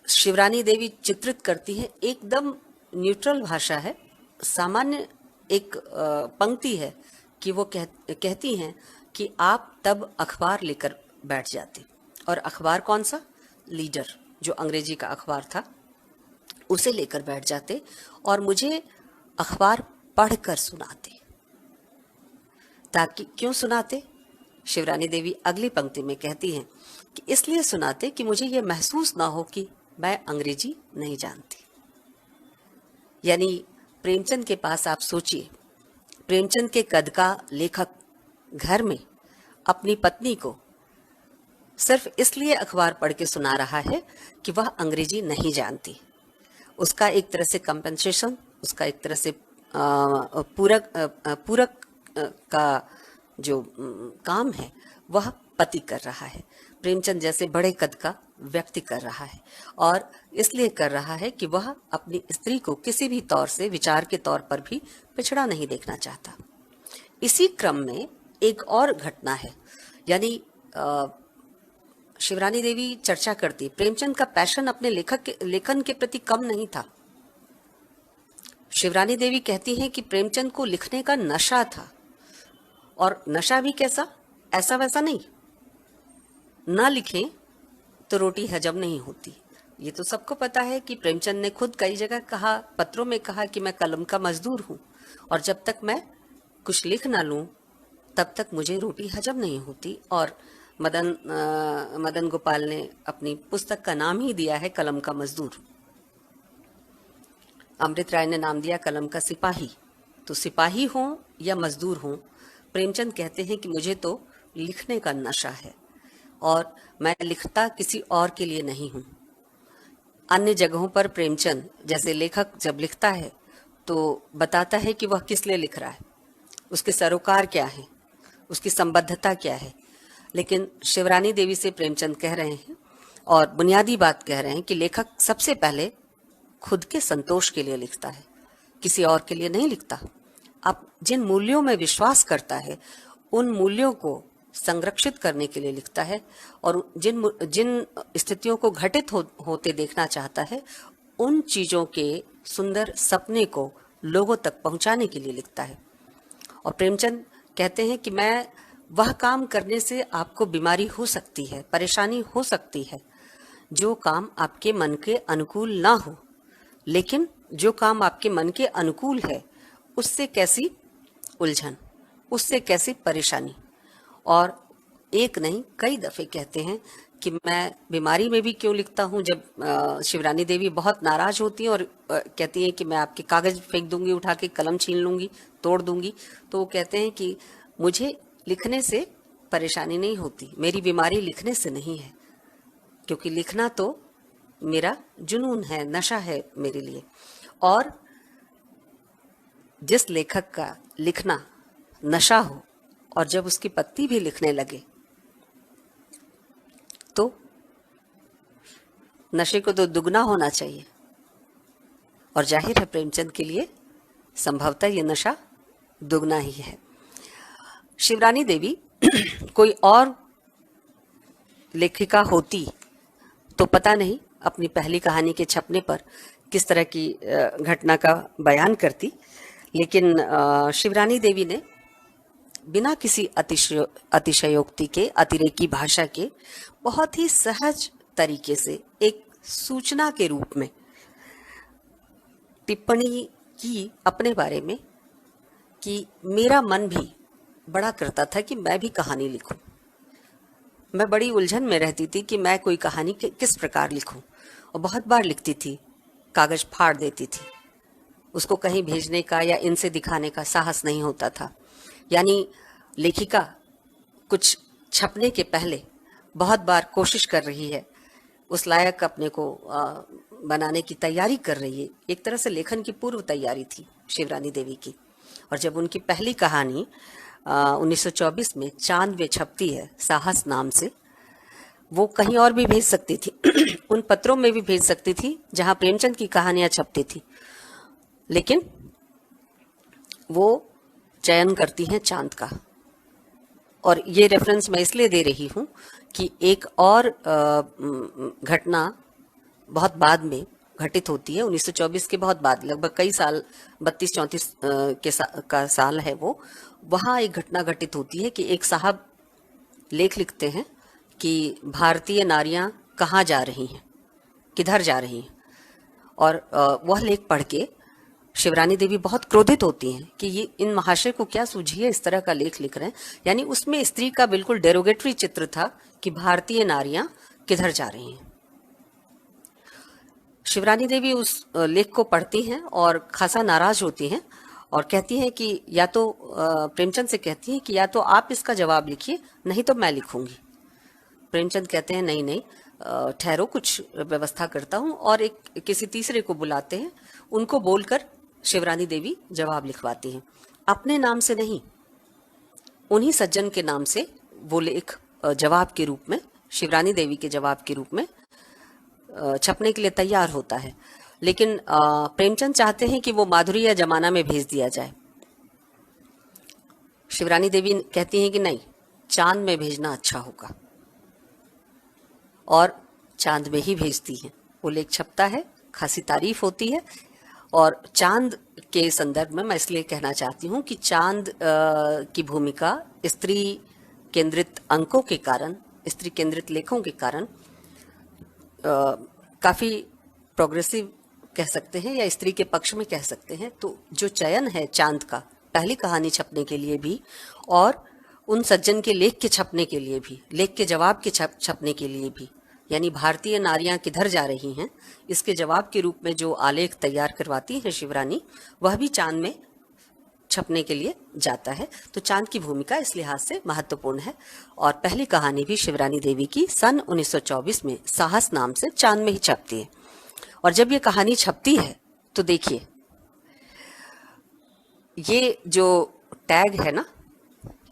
[SPEAKER 1] शिवरानी देवी चित्रित करती है, एकदम न्यूट्रल भाषा है, सामान्य एक पंक्ति है कि वो कहती हैं कि आप तब अखबार लेकर बैठ जाते, और अखबार कौन सा? लीडर, जो अंग्रेजी का अखबार था, उसे लेकर बैठ जाते और मुझे अखबार पढ़कर सुनाते। ताकि क्यों सुनाते? शिवरानी देवी अगली पंक्ति में कहती हैं कि इसलिए सुनाते कि मुझे यह महसूस ना हो कि मैं अंग्रेजी नहीं जानती। यानी प्रेमचंद के पास आप सोचिए, प्रेमचंद के कद का लेखक घर में अपनी पत्नी को सिर्फ इसलिए अखबार पढ़ के सुना रहा है कि वह अंग्रेजी नहीं जानती। उसका एक तरह से कंपनसेशन, उसका एक तरह से पूरक का जो काम है वह पति कर रहा है, प्रेमचंद जैसे बड़े कद का व्यक्ति कर रहा है, और इसलिए कर रहा है कि वह अपनी स्त्री को किसी भी तौर से, विचार के तौर पर भी पिछड़ा नहीं देखना चाहता। इसी क्रम में एक और घटना है, यानी शिवरानी देवी चर्चा करती, प्रेमचंद का पैशन अपने लेखन के प्रति कम नहीं था। शिवरानी देवी कहती हैं कि प्रेमचंद को लिखने का नशा था, और नशा भी कैसा? ऐसा वैसा नहीं, ना लिखें तो रोटी हजम नहीं होती। ये तो सबको पता है कि प्रेमचंद ने खुद कई जगह कहा, पत्रों में कहा कि मैं कलम का मजदूर हूं, और जब तक मैं कुछ लिख ना लूं तब तक मुझे रोटी हजम नहीं होती। और मदन गोपाल ने अपनी पुस्तक का नाम ही दिया है कलम का मजदूर। अमृत राय ने नाम दिया कलम का सिपाही। तो सिपाही हो या मजदूर हो, प्रेमचंद कहते हैं कि मुझे तो लिखने का नशा है, और मैं लिखता किसी और के लिए नहीं हूं। अन्य जगहों पर प्रेमचंद जैसे लेखक जब लिखता है तो बताता है कि वह किस लिए लिख रहा है, उसके सरोकार क्या है, उसकी संबद्धता क्या है। लेकिन शिवरानी देवी से प्रेमचंद कह रहे हैं, और बुनियादी बात कह रहे हैं, कि लेखक सबसे पहले खुद के संतोष के लिए लिखता है, किसी और के लिए नहीं लिखता। अब जिन मूल्यों में विश्वास करता है उन मूल्यों को संरक्षित करने के लिए लिखता है, और जिन स्थितियों को घटित होते देखना चाहता है उन चीजों के सुंदर सपने को लोगों तक पहुंचाने के लिए लिखता है। और प्रेमचंद कहते हैं कि मैं वह काम करने से आपको बीमारी हो सकती है, परेशानी हो सकती है, जो काम आपके मन के अनुकूल ना हो, लेकिन जो काम आपके मन के अनुकूल है उससे कैसी उलझन, उससे कैसी परेशानी। और एक नहीं कई दफे कहते हैं कि मैं बीमारी में भी क्यों लिखता हूँ। जब शिवरानी देवी बहुत नाराज होती हैं और कहती हैं कि मैं आपके कागज फेंक दूंगी, उठा के कलम छीन लूंगी, तोड़ दूंगी, तो वो कहते हैं कि मुझे लिखने से परेशानी नहीं होती, मेरी बीमारी लिखने से नहीं है, क्योंकि लिखना तो मेरा जुनून है, नशा है मेरे लिए। और जिस लेखक का लिखना नशा हो और जब उसकी पत्नी भी लिखने लगे तो नशे को तो दुगना होना चाहिए, और जाहिर है प्रेमचंद के लिए संभवतः ये नशा दुगना ही है। शिवरानी देवी कोई और लेखिका होती तो पता नहीं अपनी पहली कहानी के छपने पर किस तरह की घटना का बयान करती, लेकिन शिवरानी देवी ने बिना किसी अतिशयोक्ति के, अतिरेकी भाषा के, बहुत ही सहज तरीके से एक सूचना के रूप में टिप्पणी की अपने बारे में कि मेरा मन भी बड़ा करता था कि मैं भी कहानी लिखूं। मैं बड़ी उलझन में रहती थी कि मैं कोई कहानी किस प्रकार लिखूं, और बहुत बार लिखती थी, कागज फाड़ देती थी, उसको कहीं भेजने का या इनसे दिखाने का साहस नहीं होता था। यानी लेखिका कुछ छपने के पहले बहुत बार कोशिश कर रही है, उस लायक अपने को बनाने की तैयारी कर रही है। एक तरह से लेखन की पूर्व तैयारी थी शिवरानी देवी की। और जब उनकी पहली कहानी 1924 में चांद में छपती है साहस नाम से, वो कहीं और भी भेज सकती थी उन पत्रों में भी भेज सकती थी जहां प्रेमचंद की कहानियां छपती थी, लेकिन वो चयन करती हैं चांद का। और ये रेफरेंस मैं इसलिए दे रही हूं कि एक और घटना बहुत बाद में घटित होती है, 1924 के बहुत बाद, लगभग कई साल, 32-34 का साल है वो। वहाँ एक घटना घटित होती है कि एक साहब लेख लिखते हैं कि भारतीय नारियां कहाँ जा रही हैं, किधर जा रही हैं, और वह लेख पढ़ के शिवरानी देवी बहुत क्रोधित होती हैं कि ये इन महाशय को क्या सूझी है, इस तरह का लेख लिख रहे हैं। यानी उसमें स्त्री का बिल्कुल डेरोगेटरी चित्र था कि भारतीय नारियां किधर जा रही हैं। शिवरानी देवी उस लेख को पढ़ती हैं और खासा नाराज होती हैं और कहती हैं कि या तो प्रेमचंद से कहती हैं कि या तो आप इसका जवाब लिखिए, नहीं तो मैं लिखूंगी। प्रेमचंद कहते हैं नहीं नहीं, ठहरो, कुछ व्यवस्था करता हूं, और एक किसी तीसरे को बुलाते हैं। उनको बोलकर शिवरानी देवी जवाब लिखवाती हैं, अपने नाम से नहीं, उन्हीं सज्जन के नाम से वो लेख जवाब के रूप में, शिवरानी देवी के जवाब के रूप में छपने के लिए तैयार होता है। लेकिन प्रेमचंद चाहते हैं कि वो माधुरी या जमाना में भेज दिया जाए। शिवरानी देवी कहती हैं कि नहीं, चांद में भेजना अच्छा होगा, और चांद में ही भेजती हैं। वो लेख छपता है, खासी तारीफ होती है। और चांद के संदर्भ में मैं इसलिए कहना चाहती हूँ कि चांद की भूमिका स्त्री केंद्रित अंकों के कारण, स्त्री केंद्रित लेखों के कारण काफ़ी प्रोग्रेसिव कह सकते हैं या स्त्री के पक्ष में कह सकते हैं। तो जो चयन है चांद का पहली कहानी छपने के लिए भी, और उन सज्जन के लेख के छपने के लिए भी, लेख के जवाब के छपने के लिए भी, यानी भारतीय नारियां किधर जा रही हैं, इसके जवाब के रूप में जो आलेख तैयार करवाती है शिवरानी, वह भी चांद में छपने के लिए जाता है। तो चांद की भूमिका इस लिहाज से महत्वपूर्ण है। और पहली कहानी भी शिवरानी देवी की सन 1924 में साहस नाम से चांद में ही छपती है। और जब ये कहानी छपती है तो देखिए, ये जो टैग है ना,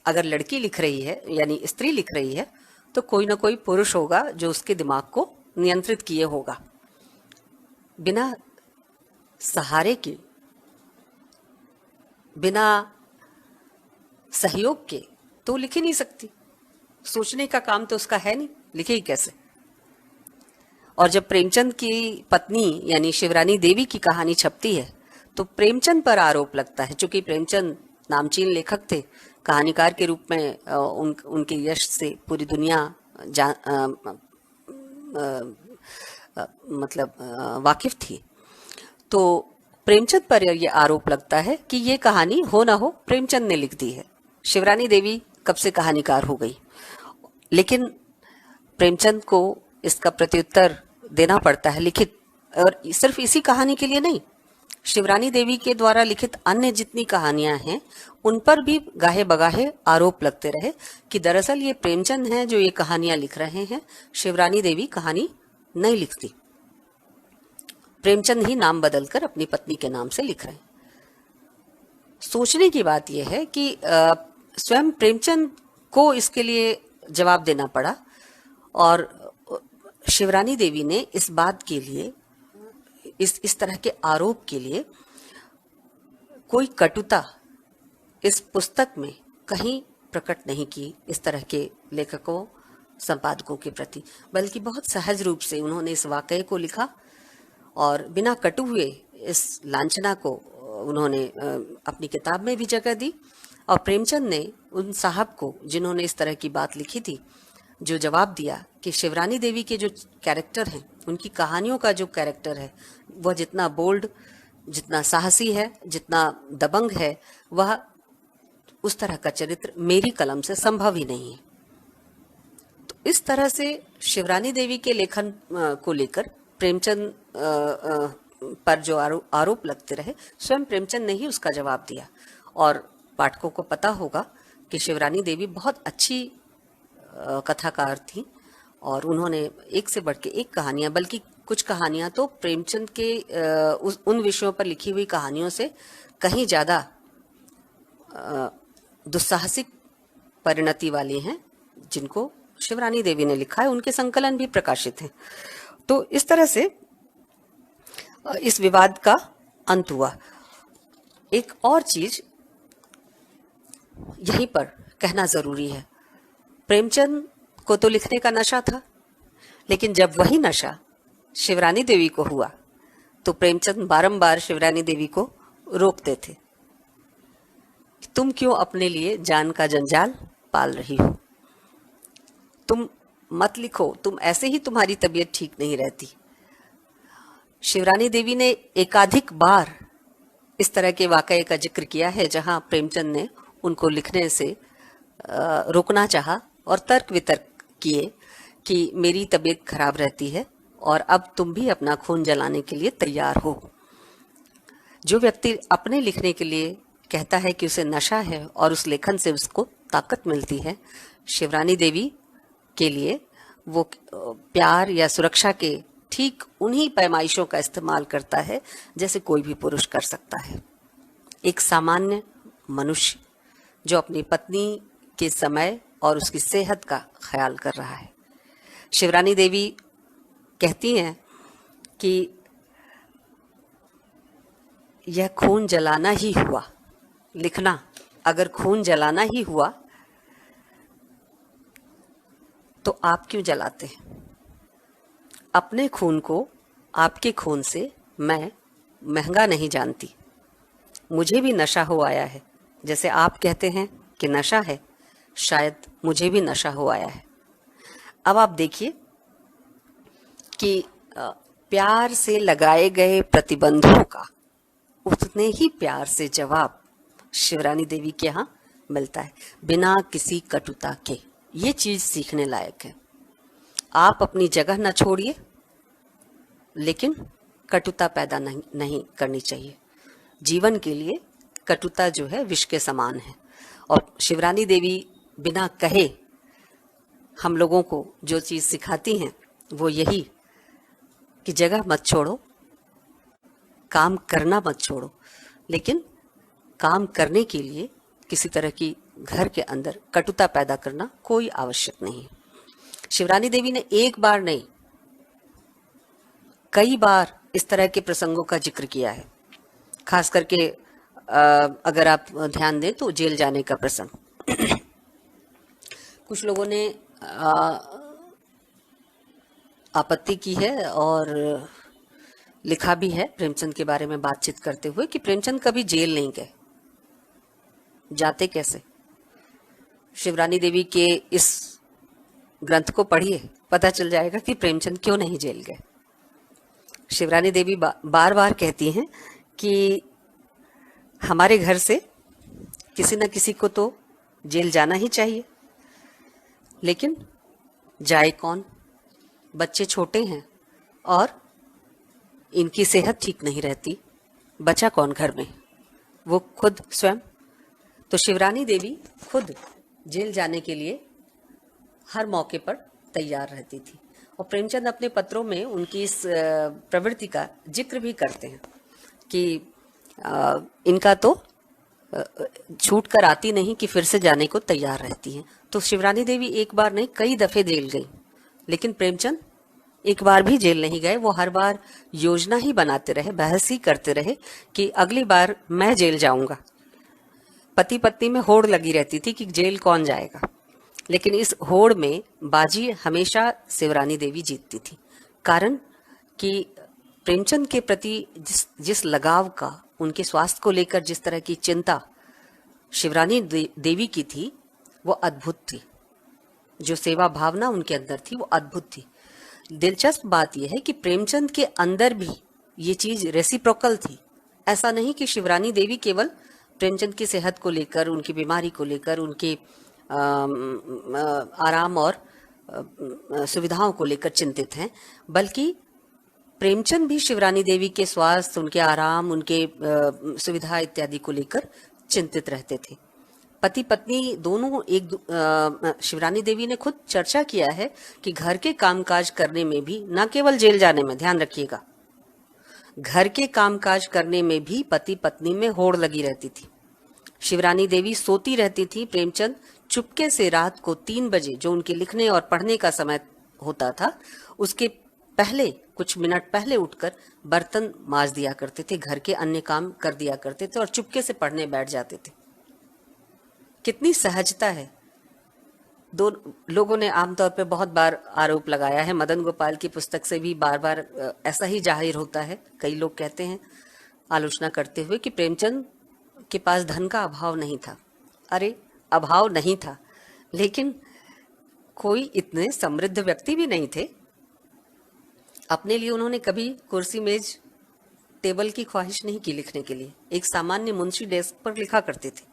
[SPEAKER 1] अगर लड़की लिख रही है यानी स्त्री लिख रही है, तो कोई ना कोई पुरुष होगा जो उसके दिमाग को नियंत्रित किए होगा। बिना सहारे के, बिना सहयोग के तो लिख ही नहीं सकती। सोचने का काम तो उसका है नहीं, लिखे ही कैसे। और जब प्रेमचंद की पत्नी यानी शिवरानी देवी की कहानी छपती है तो प्रेमचंद पर आरोप लगता है। चूंकि प्रेमचंद नामचीन लेखक थे, कहानीकार के रूप में उनके यश से पूरी दुनिया वाकिफ थी, तो प्रेमचंद पर यह आरोप लगता है कि ये कहानी हो ना हो प्रेमचंद ने लिख दी है। शिवरानी देवी कब से कहानीकार हो गई, लेकिन प्रेमचंद को इसका प्रत्युत्तर देना पड़ता है लिखित। और सिर्फ इसी कहानी के लिए नहीं, शिवरानी देवी के द्वारा लिखित अन्य जितनी कहानियां हैं उन पर भी गाहे बगाहे आरोप लगते रहे कि दरअसल ये प्रेमचंद हैं जो ये कहानियां लिख रहे हैं, शिवरानी देवी कहानी नहीं लिखती। प्रेमचंद ही नाम बदलकर अपनी पत्नी के नाम से लिख रहे हैं। सोचने की बात यह है कि स्वयं प्रेमचंद को इसके लिए जवाब देना पड़ा और शिवरानी देवी ने इस बात के लिए, इस तरह के आरोप के लिए कोई कटुता इस पुस्तक में कहीं प्रकट नहीं की इस तरह के लेखकों, संपादकों के प्रति, बल्कि बहुत सहज रूप से उन्होंने इस वाकये को लिखा और बिना कटु हुए इस लांछना को उन्होंने अपनी किताब में भी जगह दी। और प्रेमचंद ने उन साहब को जिन्होंने इस तरह की बात लिखी थी, जो जवाब दिया कि शिवरानी देवी के जो कैरेक्टर हैं, उनकी कहानियों का जो कैरेक्टर है, वह जितना बोल्ड, जितना साहसी है, जितना दबंग है, वह उस तरह का चरित्र मेरी कलम से संभव ही नहीं है। तो इस तरह से शिवरानी देवी के लेखन को लेकर प्रेमचंद पर जो आरोप लगते रहे, स्वयं प्रेमचंद ने ही उसका जवाब दिया। और पाठकों को पता होगा कि शिवरानी देवी बहुत अच्छी कथाकार थी और उन्होंने एक से बढ़ के एक कहानियां, बल्कि कुछ कहानियां तो प्रेमचंद के उन विषयों पर लिखी हुई कहानियों से कहीं ज्यादा दुस्साहसिक परिणति वाली हैं, जिनको शिवरानी देवी ने लिखा है। उनके संकलन भी प्रकाशित हैं। तो इस तरह से इस विवाद का अंत हुआ। एक और चीज यहीं पर कहना जरूरी है, प्रेमचंद को तो लिखने का नशा था, लेकिन जब वही नशा शिवरानी देवी को हुआ तो प्रेमचंद बारंबार शिवरानी देवी को रोकते थे, तुम क्यों अपने लिए जान का जंजाल पाल रही हो, तुम मत लिखो, तुम ऐसे ही तुम्हारी तबीयत ठीक नहीं रहती। शिवरानी देवी ने एकाधिक बार इस तरह के वाकये का जिक्र किया है जहां प्रेमचंद ने उनको लिखने से रोकना चाहा और तर्क वितर्क किए कि मेरी तबीयत खराब रहती है और अब तुम भी अपना खून जलाने के लिए तैयार हो। जो व्यक्ति अपने लिखने के लिए कहता है कि उसे नशा है और उस लेखन से उसको ताकत मिलती है, शिवरानी देवी के लिए वो प्यार या सुरक्षा के ठीक उन्हीं पैमाइशों का इस्तेमाल करता है जैसे कोई भी पुरुष कर सकता है। एक सामान्य मनुष्य जो अपनी पत्नी के समय और उसकी सेहत का ख्याल कर रहा है। शिवरानी देवी कहती हैं कि यह खून जलाना ही हुआ, लिखना अगर खून जलाना ही हुआ तो आप क्यों जलाते हैं? अपने खून को आपके खून से मैं महंगा नहीं जानती। मुझे भी नशा हो आया है, जैसे आप कहते हैं कि नशा है, शायद मुझे भी नशा हो आया है। अब आप देखिए कि प्यार से लगाए गए प्रतिबंधों का उतने ही प्यार से जवाब शिवरानी देवी के यहाँ मिलता है, बिना किसी कटुता के। ये चीज सीखने लायक है। आप अपनी जगह न छोड़िए, लेकिन कटुता पैदा नहीं करनी चाहिए। जीवन के लिए कटुता जो है विष के समान है। और शिवरानी देवी बिना कहे हम लोगों को जो चीज सिखाती हैं वो यही कि जगह मत छोड़ो, काम करना मत छोड़ो, लेकिन काम करने के लिए किसी तरह की घर के अंदर कटुता पैदा करना कोई आवश्यक नहीं है। शिवरानी देवी ने एक बार नहीं, कई बार इस तरह के प्रसंगों का जिक्र किया है। खास करके अगर आप ध्यान दें तो जेल जाने का प्रसंग। कुछ लोगों ने आपत्ति की है और लिखा भी है प्रेमचंद के बारे में बातचीत करते हुए कि प्रेमचंद कभी जेल नहीं गए। जाते कैसे? शिवरानी देवी के इस ग्रंथ को पढ़िए, पता चल जाएगा कि प्रेमचंद क्यों नहीं जेल गए। शिवरानी देवी बार बार कहती हैं कि हमारे घर से किसी न किसी को तो जेल जाना ही चाहिए, लेकिन जाए कौन? बच्चे छोटे हैं और इनकी सेहत ठीक नहीं रहती, बचा कौन घर में? वो खुद स्वयं। तो शिवरानी देवी खुद जेल जाने के लिए हर मौके पर तैयार रहती थी। और प्रेमचंद अपने पत्रों में उनकी इस प्रवृत्ति का जिक्र भी करते हैं कि इनका तो छूट कर आती नहीं कि फिर से जाने को तैयार रहती हैं। तो शिवरानी देवी एक बार नहीं कई दफे जेल गई, लेकिन प्रेमचंद एक बार भी जेल नहीं गए। वो हर बार योजना ही बनाते रहे, बहस ही करते रहे कि अगली बार मैं जेल जाऊंगा। पति पत्नी में होड़ लगी रहती थी कि जेल कौन जाएगा, लेकिन इस होड़ में बाजी हमेशा शिवरानी देवी जीतती थी। कारण कि प्रेमचंद के प्रति जिस लगाव का, उनके स्वास्थ्य को लेकर जिस तरह की चिंता शिवरानी देवी की थी, वो अद्भुत थी। जो सेवा भावना उनके अंदर थी वो अद्भुत थी। दिलचस्प बात यह है कि प्रेमचंद के अंदर भी ये चीज रेसिप्रोकल थी। ऐसा नहीं कि शिवरानी देवी केवल प्रेमचंद की सेहत को लेकर, उनकी बीमारी को लेकर, उनके आराम और सुविधाओं को लेकर चिंतित हैं, बल्कि प्रेमचंद भी शिवरानी देवी के स्वास्थ्य, उनके आराम, उनके सुविधा इत्यादि को लेकर चिंतित रहते थे। पति पत्नी दोनों शिवरानी देवी ने खुद चर्चा किया है कि घर के कामकाज करने में भी, न केवल जेल जाने में, ध्यान रखिएगा, घर के कामकाज करने में भी पति पत्नी में होड़ लगी रहती थी। शिवरानी देवी सोती रहती थी, प्रेमचंद चुपके से रात को 3 बजे, जो उनके लिखने और पढ़ने का समय होता था, उसके पहले कुछ मिनट पहले उठकर बर्तन मांज दिया करते थे, घर के अन्य काम कर दिया करते थे और चुपके से पढ़ने बैठ जाते थे। कितनी सहजता है। दो लोगों ने आमतौर पर बहुत बार आरोप लगाया है, मदन गोपाल की पुस्तक से भी बार बार ऐसा ही जाहिर होता है। कई लोग कहते हैं आलोचना करते हुए कि प्रेमचंद के पास धन का अभाव नहीं था। अरे, अभाव नहीं था, लेकिन कोई इतने समृद्ध व्यक्ति भी नहीं थे। अपने लिए उन्होंने कभी कुर्सी मेज टेबल की ख्वाहिश नहीं की लिखने के लिए। एक सामान्य मुंशी डेस्क पर लिखा करते थे,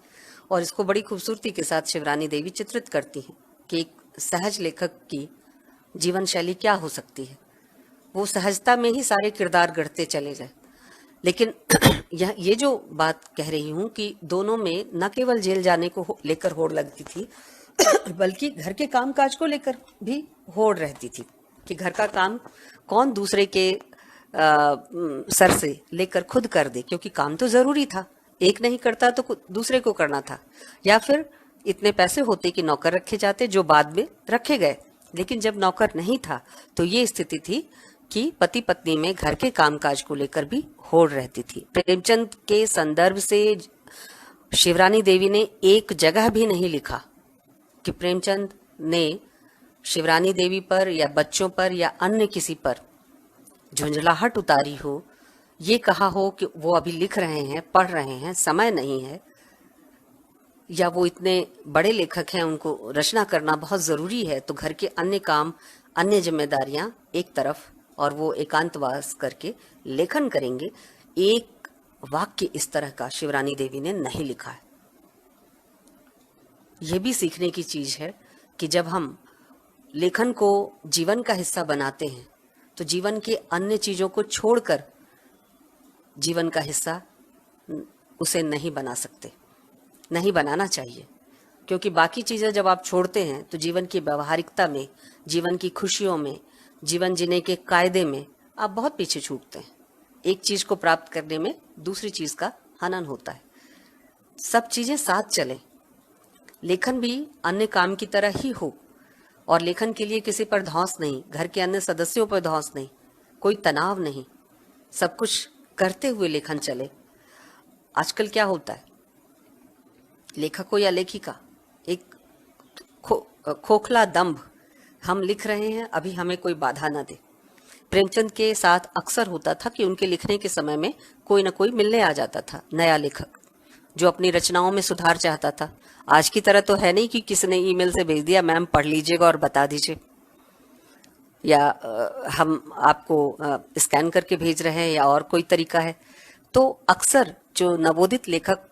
[SPEAKER 1] और इसको बड़ी खूबसूरती के साथ शिवरानी देवी चित्रित करती हैं कि एक सहज लेखक की जीवन शैली क्या हो सकती है। वो सहजता में ही सारे किरदार गढ़ते चले जाए। लेकिन ये जो बात कह रही हूँ कि दोनों में न केवल जेल जाने को लेकर होड़ लगती थी, बल्कि घर के कामकाज को लेकर भी होड़ रहती थी कि घर का काम कौन दूसरे के सर से लेकर खुद कर दे, क्योंकि काम तो जरूरी था। एक नहीं करता तो दूसरे को करना था, या फिर इतने पैसे होते कि नौकर रखे जाते, जो बाद में रखे गए। लेकिन जब नौकर नहीं था तो ये स्थिति थी कि पति पत्नी में घर के कामकाज को लेकर भी होड़ रहती थी। प्रेमचंद के संदर्भ से शिवरानी देवी ने एक जगह भी नहीं लिखा कि प्रेमचंद ने शिवरानी देवी पर या बच्चों पर या अन्य किसी पर झुंझलाहट उतारी हो, ये कहा हो कि वो अभी लिख रहे हैं, पढ़ रहे हैं, समय नहीं है, या वो इतने बड़े लेखक हैं, उनको रचना करना बहुत ज़रूरी है, तो घर के अन्य काम, अन्य जिम्मेदारियां एक तरफ, और वो एकांतवास करके लेखन करेंगे। एक वाक्य इस तरह का शिवरानी देवी ने नहीं लिखा है। यह भी सीखने की चीज है कि जब हम लेखन को जीवन का हिस्सा बनाते हैं तो जीवन के अन्य चीजों को छोड़कर जीवन का हिस्सा उसे नहीं बना सकते, नहीं बनाना चाहिए। क्योंकि बाकी चीजें जब आप छोड़ते हैं तो जीवन की व्यवहारिकता में, जीवन की खुशियों में, जीवन जीने के कायदे में आप बहुत पीछे छूटते हैं। एक चीज को प्राप्त करने में दूसरी चीज का हनन होता है। सब चीजें साथ चलें, लेखन भी अन्य काम की तरह ही हो, और लेखन के लिए किसी पर धौंस नहीं, घर के अन्य सदस्यों पर धौंस नहीं, कोई तनाव नहीं, सब कुछ करते हुए लेखन चले। आजकल क्या होता है, लेखक हो या लेखिका, एक खोखला दंभ, हम लिख रहे हैं, अभी हमें कोई बाधा ना दे। प्रेमचंद के साथ अक्सर होता था कि उनके लिखने के समय में कोई ना कोई मिलने आ जाता था, नया लेखक जो अपनी रचनाओं में सुधार चाहता था। आज की तरह तो है नहीं कि किसी ने ईमेल से भेज दिया, मैम पढ़ लीजिएगा और बता दीजिए, या हम आपको स्कैन करके भेज रहे हैं, या और कोई तरीका है। तो अक्सर जो नवोदित लेखक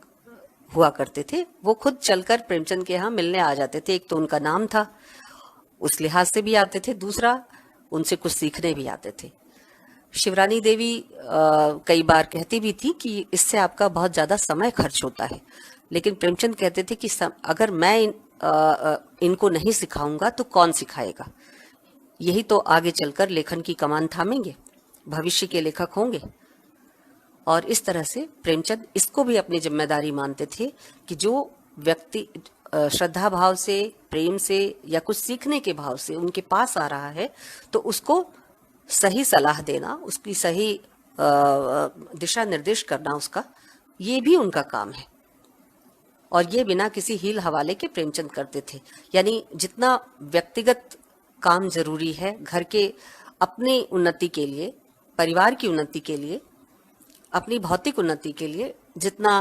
[SPEAKER 1] हुआ करते थे वो खुद चलकर प्रेमचंद के यहाँ मिलने आ जाते थे। एक तो उनका नाम था, उस लिहाज से भी आते थे, दूसरा उनसे कुछ सीखने भी आते थे। शिवरानी देवी कई बार कहती भी थी कि इससे आपका बहुत ज्यादा समय खर्च होता है, लेकिन प्रेमचंद कहते थे कि अगर मैं इनको नहीं सिखाऊंगा तो कौन सिखाएगा। यही तो आगे चलकर लेखन की कमान थामेंगे, भविष्य के लेखक होंगे। और इस तरह से प्रेमचंद इसको भी अपनी जिम्मेदारी मानते थे कि जो व्यक्ति श्रद्धा भाव से, प्रेम से या कुछ सीखने के भाव से उनके पास आ रहा है तो उसको सही सलाह देना, उसकी सही दिशा निर्देश करना उसका, ये भी उनका काम है। और ये बिना किसी हील हवाले के प्रेमचंद करते थे। यानी जितना व्यक्तिगत काम जरूरी है घर के अपनी उन्नति के लिए, परिवार की उन्नति के लिए, अपनी भौतिक उन्नति के लिए, जितना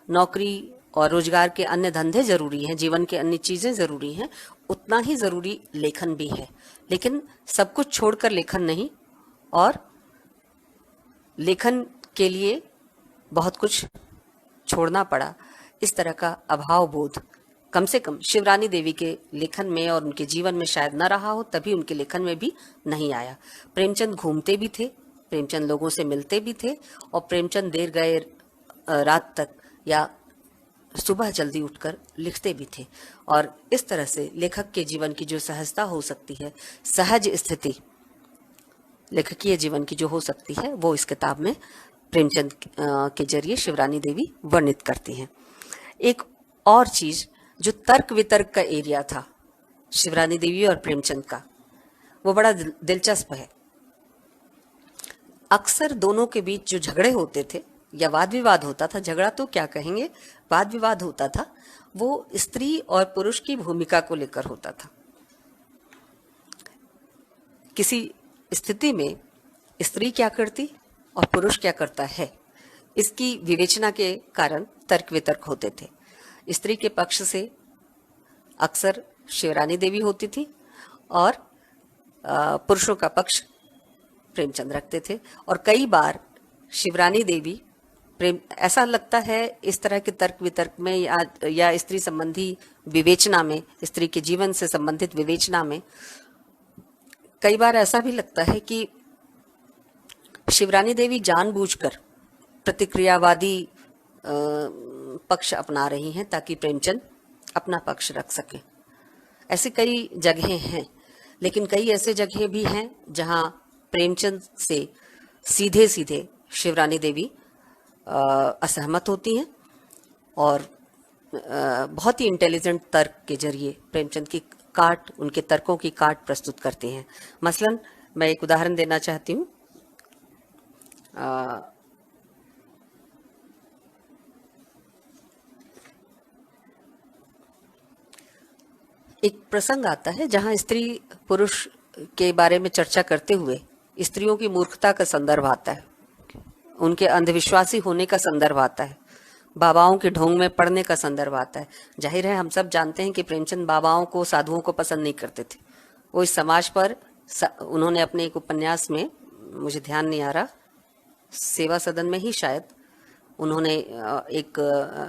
[SPEAKER 1] नौकरी और रोजगार के अन्य धंधे जरूरी हैं, जीवन के अन्य चीजें जरूरी हैं, उतना ही जरूरी लेखन भी है। लेकिन सब कुछ छोड़कर लेखन नहीं, और लेखन के लिए बहुत कुछ छोड़ना पड़ा। इस तरह का अभाव बोध कम से कम शिवरानी देवी के लेखन में और उनके जीवन में शायद न रहा हो, तभी उनके लेखन में भी नहीं आया। प्रेमचंद घूमते भी थे, प्रेमचंद लोगों से मिलते भी थे, और प्रेमचंद देर गए रात तक या सुबह जल्दी उठकर लिखते भी थे। और इस तरह से लेखक के जीवन की जो सहजता हो सकती है, सहज स्थिति लेखकीय जीवन की जो हो सकती है, वो इस किताब में प्रेमचंद के जरिए शिवरानी देवी वर्णित करती हैं। एक और चीज जो तर्क वितर्क का एरिया था शिवरानी देवी और प्रेमचंद का, वो बड़ा दिलचस्प है। अक्सर दोनों के बीच जो झगड़े होते थे या वाद विवाद होता था, झगड़ा तो क्या कहेंगे, वाद विवाद होता था, वो स्त्री और पुरुष की भूमिका को लेकर होता था। किसी स्थिति में स्त्री क्या करती और पुरुष क्या करता है, इसकी विवेचना के कारण तर्क वितर्क होते थे। स्त्री के पक्ष से अक्सर शिवरानी देवी होती थी और पुरुषों का पक्ष प्रेमचंद रखते थे। और कई बार शिवरानी देवी ऐसा लगता है इस तरह के तर्क वितर्क में या स्त्री संबंधी विवेचना में, स्त्री के जीवन से संबंधित विवेचना में, कई बार ऐसा भी लगता है कि शिवरानी देवी जानबूझकर प्रतिक्रियावादी पक्ष अपना रही हैं ताकि प्रेमचंद अपना पक्ष रख सके। ऐसी कई जगहें हैं, लेकिन कई ऐसे जगहें भी हैं जहां प्रेमचंद से सीधे सीधे शिवरानी देवी असहमत होती हैं और बहुत ही इंटेलिजेंट तर्क के जरिए प्रेमचंद की काट, उनके तर्कों की काट प्रस्तुत करती हैं। मसलन मैं एक उदाहरण देना चाहती हूँ। एक प्रसंग आता है जहां स्त्री पुरुष के बारे में चर्चा करते हुए स्त्रियों की मूर्खता का संदर्भ आता है, उनके अंधविश्वासी होने का संदर्भ आता है, बाबाओं के ढोंग में पड़ने का संदर्भ आता है। जाहिर है हम सब जानते हैं कि प्रेमचंद बाबाओं को, साधुओं को पसंद नहीं करते थे। वो इस समाज पर उन्होंने अपने एक उपन्यास में, मुझे ध्यान नहीं आ रहा, सेवा सदन में ही शायद, उन्होंने एक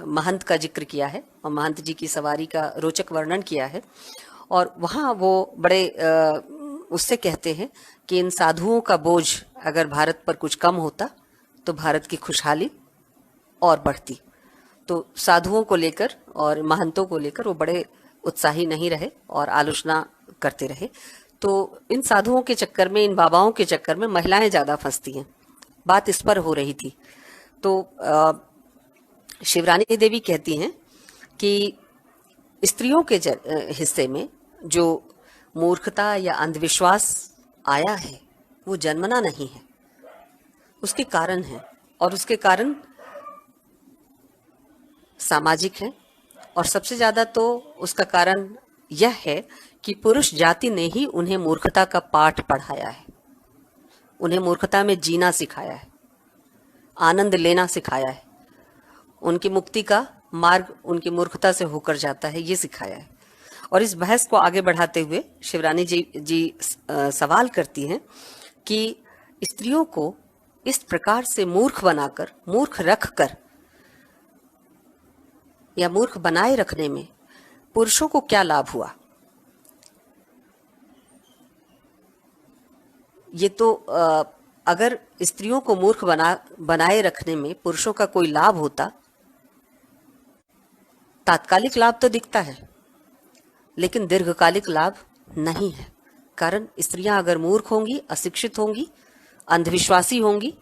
[SPEAKER 1] महंत का जिक्र किया है और महंत जी की सवारी का रोचक वर्णन किया है। और वहाँ वो बड़े उससे कहते हैं कि इन साधुओं का बोझ अगर भारत पर कुछ कम होता तो भारत की खुशहाली और बढ़ती। तो साधुओं को लेकर और महंतों को लेकर वो बड़े उत्साही नहीं रहे और आलोचना करते रहे। तो इन साधुओं के चक्कर में, इन बाबाओं के चक्कर में महिलाएं ज्यादा फंसती हैं, बात इस पर हो रही थी। तो शिवरानी देवी कहती हैं कि स्त्रियों के हिस्से में जो मूर्खता या अंधविश्वास आया है वो जन्मना नहीं है, उसके कारण है, और उसके कारण सामाजिक है। और सबसे ज्यादा तो उसका कारण यह है कि पुरुष जाति ने ही उन्हें मूर्खता का पाठ पढ़ाया है, उन्हें मूर्खता में जीना सिखाया है, आनंद लेना सिखाया है, उनकी मुक्ति का मार्ग उनकी मूर्खता से होकर जाता है, ये सिखाया है। और इस बहस को आगे बढ़ाते हुए शिवरानी जी सवाल करती हैं कि स्त्रियों को इस प्रकार से मूर्ख बनाकर, मूर्ख रखकर या मूर्ख बनाए रखने में पुरुषों को क्या लाभ हुआ। ये तो अगर स्त्रियों को मूर्ख बनाए रखने में पुरुषों का कोई लाभ होता, तात्कालिक लाभ तो दिखता है लेकिन दीर्घकालिक लाभ नहीं है। कारण स्त्रियां अगर मूर्ख होंगी, अशिक्षित होंगी, अंधविश्वासी होंगी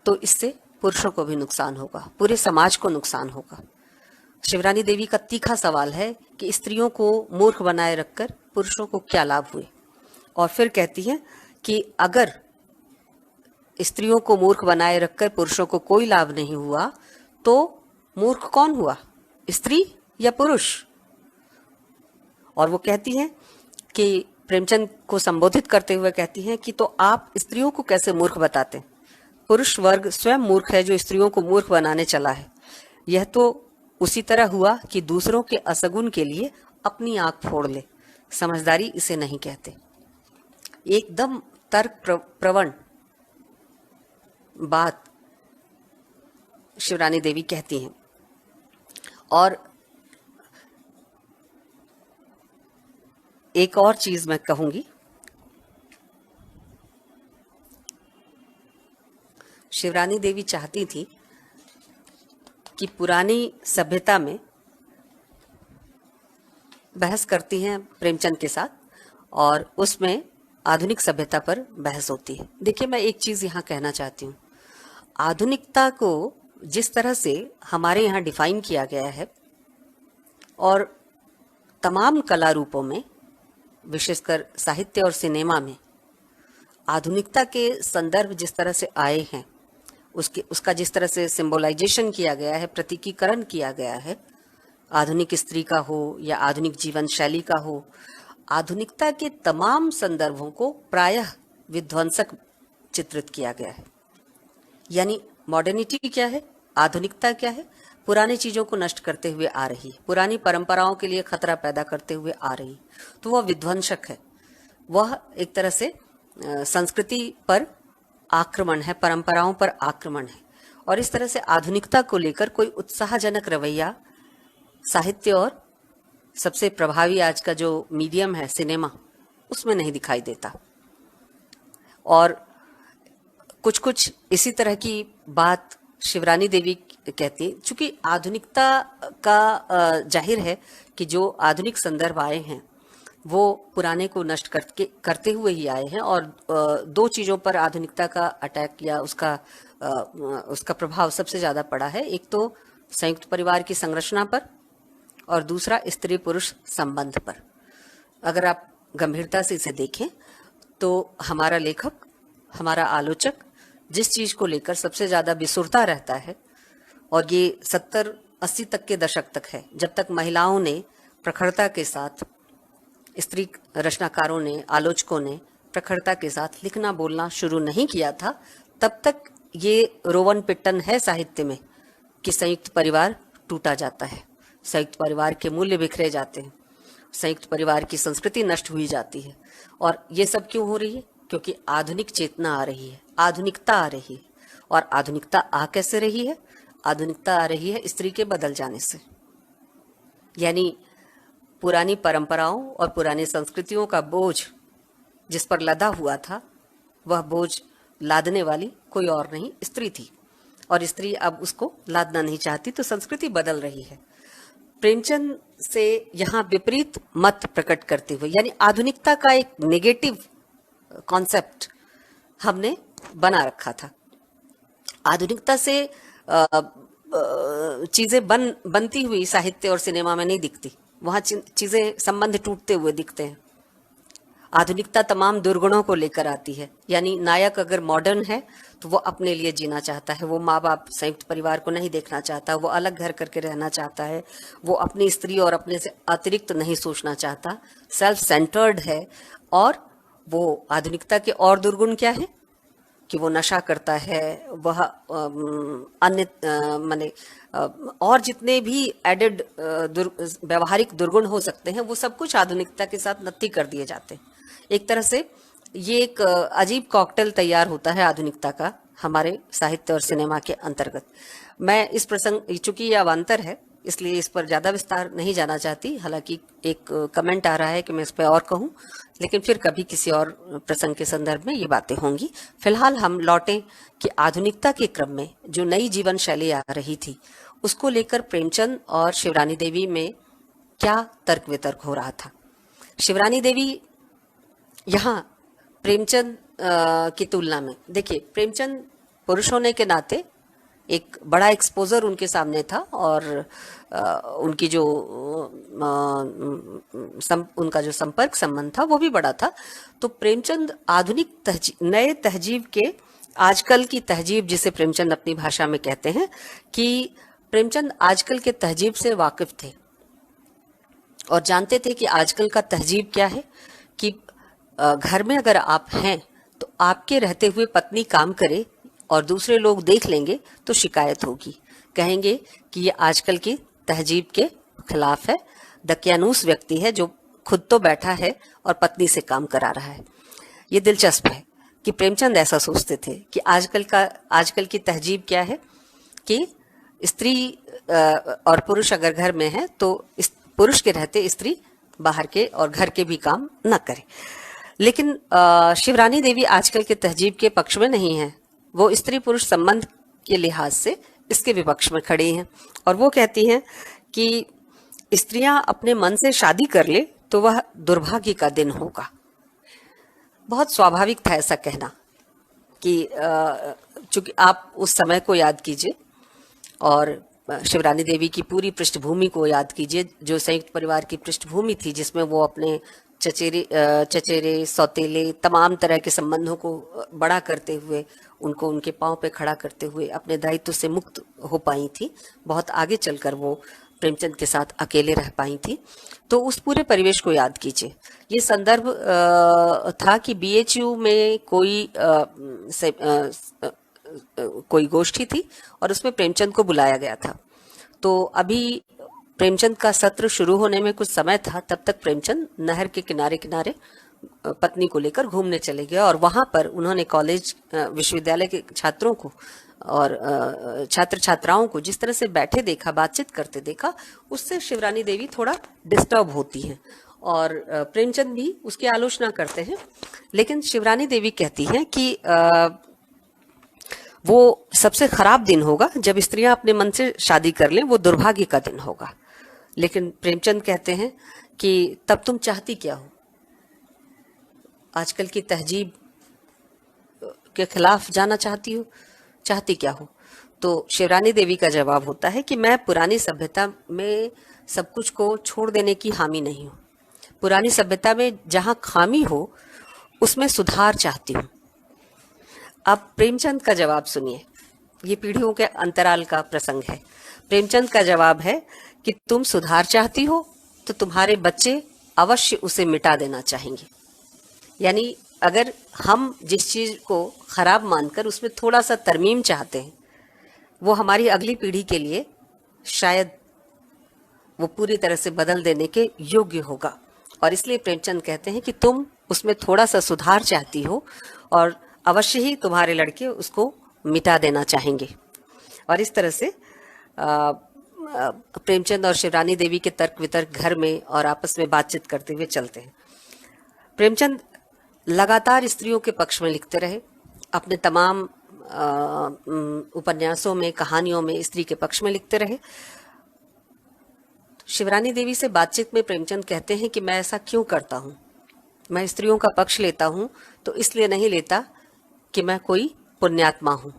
[SPEAKER 1] तो इससे पुरुषों को भी नुकसान होगा, पूरे समाज को नुकसान होगा। शिवरानी देवी का तीखा सवाल है कि स्त्रियों को मूर्ख बनाए रखकर पुरुषों को क्या लाभ हुए। और फिर कहती हैं कि अगर स्त्रियों को मूर्ख बनाए रखकर पुरुषों को कोई लाभ नहीं हुआ तो मूर्ख कौन हुआ, स्त्री या पुरुष। और वो कहती हैं कि प्रेमचंद को संबोधित करते हुए कहती हैं कि तो आप स्त्रियों को कैसे मूर्ख बताते, पुरुष वर्ग स्वयं मूर्ख है जो स्त्रियों को मूर्ख बनाने चला है। यह तो उसी तरह हुआ कि दूसरों के असगुन के लिए अपनी आंख फोड़ ले, समझदारी इसे नहीं कहते। एकदम तर्क प्रवण बात शिवरानी देवी कहती हैं। और एक और चीज मैं कहूंगी, शिवरानी देवी चाहती थी कि पुरानी सभ्यता में बहस करती हैं प्रेमचंद के साथ और उसमें आधुनिक सभ्यता पर बहस होती है। देखिए, मैं एक चीज यहाँ कहना चाहती हूँ, आधुनिकता को जिस तरह से हमारे यहाँ डिफाइन किया गया है और तमाम कला रूपों में, विशेषकर साहित्य और सिनेमा में आधुनिकता के संदर्भ जिस तरह से आए हैं, उसका जिस तरह से सिंबलाइजेशन किया गया है, प्रतीकीकरण किया गया है, आधुनिक स्त्री का हो या आधुनिक जीवन शैली का हो, आधुनिकता के तमाम संदर्भों को प्रायः विध्वंसक चित्रित किया गया है। यानी मॉडर्निटी क्या है, आधुनिकता क्या है, पुरानी चीजों को नष्ट करते हुए आ रही है, पुरानी परंपराओं के लिए खतरा पैदा करते हुए आ रही, तो वह विध्वंसक है। वह एक तरह से संस्कृति पर आक्रमण है, परंपराओं पर आक्रमण है। और इस तरह से आधुनिकता को लेकर कोई उत्साहजनक रवैया साहित्य और सबसे प्रभावी आज का जो मीडियम है सिनेमा, उसमें नहीं दिखाई देता। और कुछ कुछ इसी तरह की बात शिवरानी देवी कहती, चूंकि आधुनिकता का जाहिर है कि जो आधुनिक संदर्भ आए हैं वो पुराने को नष्ट करते हुए ही आए हैं। और दो चीजों पर आधुनिकता का अटैक या उसका प्रभाव सबसे ज्यादा पड़ा है। एक तो संयुक्त परिवार की संरचना पर और दूसरा स्त्री पुरुष संबंध पर। अगर आप गंभीरता से इसे देखें तो हमारा लेखक, हमारा आलोचक जिस चीज को लेकर सबसे ज्यादा विसुरता रहता है, और ये 70-80 तक के दशक तक है, जब तक महिलाओं ने प्रखरता के साथ, स्त्री रचनाकारों ने, आलोचकों ने प्रखरता के साथ लिखना बोलना शुरू नहीं किया था, तब तक ये रोवन पिट्टन है साहित्य में कि संयुक्त परिवार टूटा जाता है, संयुक्त परिवार के मूल्य बिखरे जाते हैं, संयुक्त परिवार की संस्कृति नष्ट हुई जाती है। और ये सब क्यों हो रही है? क्योंकि आधुनिक चेतना आ रही है, आधुनिकता आ रही है। और आधुनिकता आ कैसे रही है? आधुनिकता आ रही है स्त्री के बदल जाने से। यानी पुरानी परंपराओं और पुरानी संस्कृतियों का बोझ जिस पर लदा हुआ था, वह बोझ लादने वाली कोई और नहीं, स्त्री थी। और स्त्री अब उसको लादना नहीं चाहती, तो संस्कृति बदल रही है। प्रेमचंद से यहाँ विपरीत मत प्रकट करते हुए, यानी आधुनिकता का एक नेगेटिव कॉन्सेप्ट हमने बना रखा था। आधुनिकता से चीजें बनती हुई साहित्य और सिनेमा में नहीं दिखती, वहां चीजें संबंध टूटते हुए दिखते हैं। आधुनिकता तमाम दुर्गुणों को लेकर आती है। यानी नायक अगर मॉडर्न है तो वो अपने लिए जीना चाहता है, वो माँ बाप संयुक्त परिवार को नहीं देखना चाहता, वो अलग घर करके रहना चाहता है, वो अपनी स्त्री और अपने से अतिरिक्त नहीं सोचना चाहता, सेल्फ सेंटर्ड है। और वो आधुनिकता के और दुर्गुण क्या है कि वो नशा करता है, वह अन्य माने और जितने भी एडेड व्यवहारिक दुर्गुण हो सकते हैं, वो सब कुछ आधुनिकता के साथ नत्थी कर दिए जाते हैं। एक तरह से ये एक अजीब कॉकटेल तैयार होता है आधुनिकता का हमारे साहित्य और सिनेमा के अंतर्गत। मैं इस प्रसंग, चूंकि ये अवान्तर है इसलिए इस पर ज्यादा विस्तार नहीं जाना चाहती। हालांकि एक कमेंट आ रहा है कि मैं इस पर और कहूं, लेकिन फिर कभी किसी और प्रसंग के संदर्भ में ये बातें होंगी। फिलहाल हम लौटें कि आधुनिकता के क्रम में जो नई जीवन शैली आ रही थी, उसको लेकर प्रेमचंद और शिवरानी देवी में क्या तर्क वितर्क हो रहा था। शिवरानी देवी यहाँ प्रेमचंद की तुलना में, देखिए प्रेमचंद पुरुष होने के नाते एक बड़ा एक्सपोजर उनके सामने था और उनकी जो उनका जो संपर्क संबंध था वो भी बड़ा था। तो प्रेमचंद आधुनिक नए तहजीब के, आजकल की तहजीब जिसे प्रेमचंद अपनी भाषा में कहते हैं, कि प्रेमचंद आजकल के तहजीब से वाकिफ थे और जानते थे कि आजकल का तहजीब क्या है, कि घर में अगर आप हैं तो आपके रहते हुए पत्नी काम करे और दूसरे लोग देख लेंगे तो शिकायत होगी, कहेंगे कि ये आजकल की तहजीब के खिलाफ है, दकियानूस व्यक्ति है जो खुद तो बैठा है और पत्नी से काम करा रहा है। ये दिलचस्प है कि प्रेमचंद ऐसा सोचते थे कि आजकल की तहजीब क्या है कि स्त्री और पुरुष अगर घर में है तो इस पुरुष के रहते स्त्री बाहर के और घर के भी काम न करे। लेकिन शिवरानी देवी आजकल के तहजीब के पक्ष में नहीं है, वो स्त्री पुरुष संबंध के लिहाज से इसके विपक्ष में खड़ी हैं और वो कहती हैं कि स्त्रियां अपने मन से शादी कर ले तो वह दुर्भाग्य का दिन होगा। बहुत स्वाभाविक था ऐसा कहना कि चूंकि आप उस समय को याद कीजिए और शिवरानी देवी की पूरी पृष्ठभूमि को याद कीजिए, जो संयुक्त परिवार की पृष्ठभूमि थी, जिसमें वो अपने चचेरे सौतेले तमाम तरह के संबंधों को बड़ा करते हुए, उनको उनके पांव पे खड़ा करते हुए अपने दायित्व से मुक्त हो पाई थी। बहुत आगे चलकर वो प्रेमचंद के साथ अकेले रह पाई थी। तो उस पूरे परिवेश को याद कीजिए। ये संदर्भ था कि बीएचयू में कोई गोष्ठी थी और उसमें प्रेमचंद को बुलाया गया था। तो अभी प्रेमचंद का सत्र शुरू होने में कुछ समय था, तब तक प्रेमचंद नहर के किनारे किनारे पत्नी को लेकर घूमने चले गए और वहां पर उन्होंने कॉलेज विश्वविद्यालय के छात्रों को और छात्र छात्राओं को जिस तरह से बैठे देखा, बातचीत करते देखा, उससे शिवरानी देवी थोड़ा डिस्टर्ब होती हैं और प्रेमचंद भी उसकी आलोचना करते हैं। लेकिन शिवरानी देवी कहती हैं कि वो सबसे खराब दिन होगा जब स्त्रियां अपने मन से शादी कर लें, वो दुर्भाग्य का दिन होगा। लेकिन प्रेमचंद कहते हैं कि तब तुम चाहती क्या हो, आजकल की तहजीब के खिलाफ जाना चाहती क्या हो। तो शिवरानी देवी का जवाब होता है कि मैं पुरानी सभ्यता में सब कुछ को छोड़ देने की हामी नहीं हूँ, पुरानी सभ्यता में जहाँ खामी हो उसमें सुधार चाहती हूँ। अब प्रेमचंद का जवाब सुनिए, ये पीढ़ियों के अंतराल का प्रसंग है। प्रेमचंद का जवाब है कि तुम सुधार चाहती हो तो तुम्हारे बच्चे अवश्य उसे मिटा देना चाहेंगे। यानी अगर हम जिस चीज को खराब मानकर उसमें थोड़ा सा तरमीम चाहते हैं, वो हमारी अगली पीढ़ी के लिए शायद वो पूरी तरह से बदल देने के योग्य होगा। और इसलिए प्रेमचंद कहते हैं कि तुम उसमें थोड़ा सा सुधार चाहती हो और अवश्य ही तुम्हारे लड़के उसको मिटा देना चाहेंगे। और इस तरह से प्रेमचंद और शिवरानी देवी के तर्क वितर्क घर में और आपस में बातचीत करते हुए चलते हैं। प्रेमचंद लगातार स्त्रियों के पक्ष में लिखते रहे, अपने तमाम उपन्यासों में, कहानियों में स्त्री के पक्ष में लिखते रहे। शिवरानी देवी से बातचीत में प्रेमचंद कहते हैं कि मैं ऐसा क्यों करता हूँ, मैं स्त्रियों का पक्ष लेता हूँ तो इसलिए नहीं लेता कि मैं कोई पुण्यात्मा हूँ,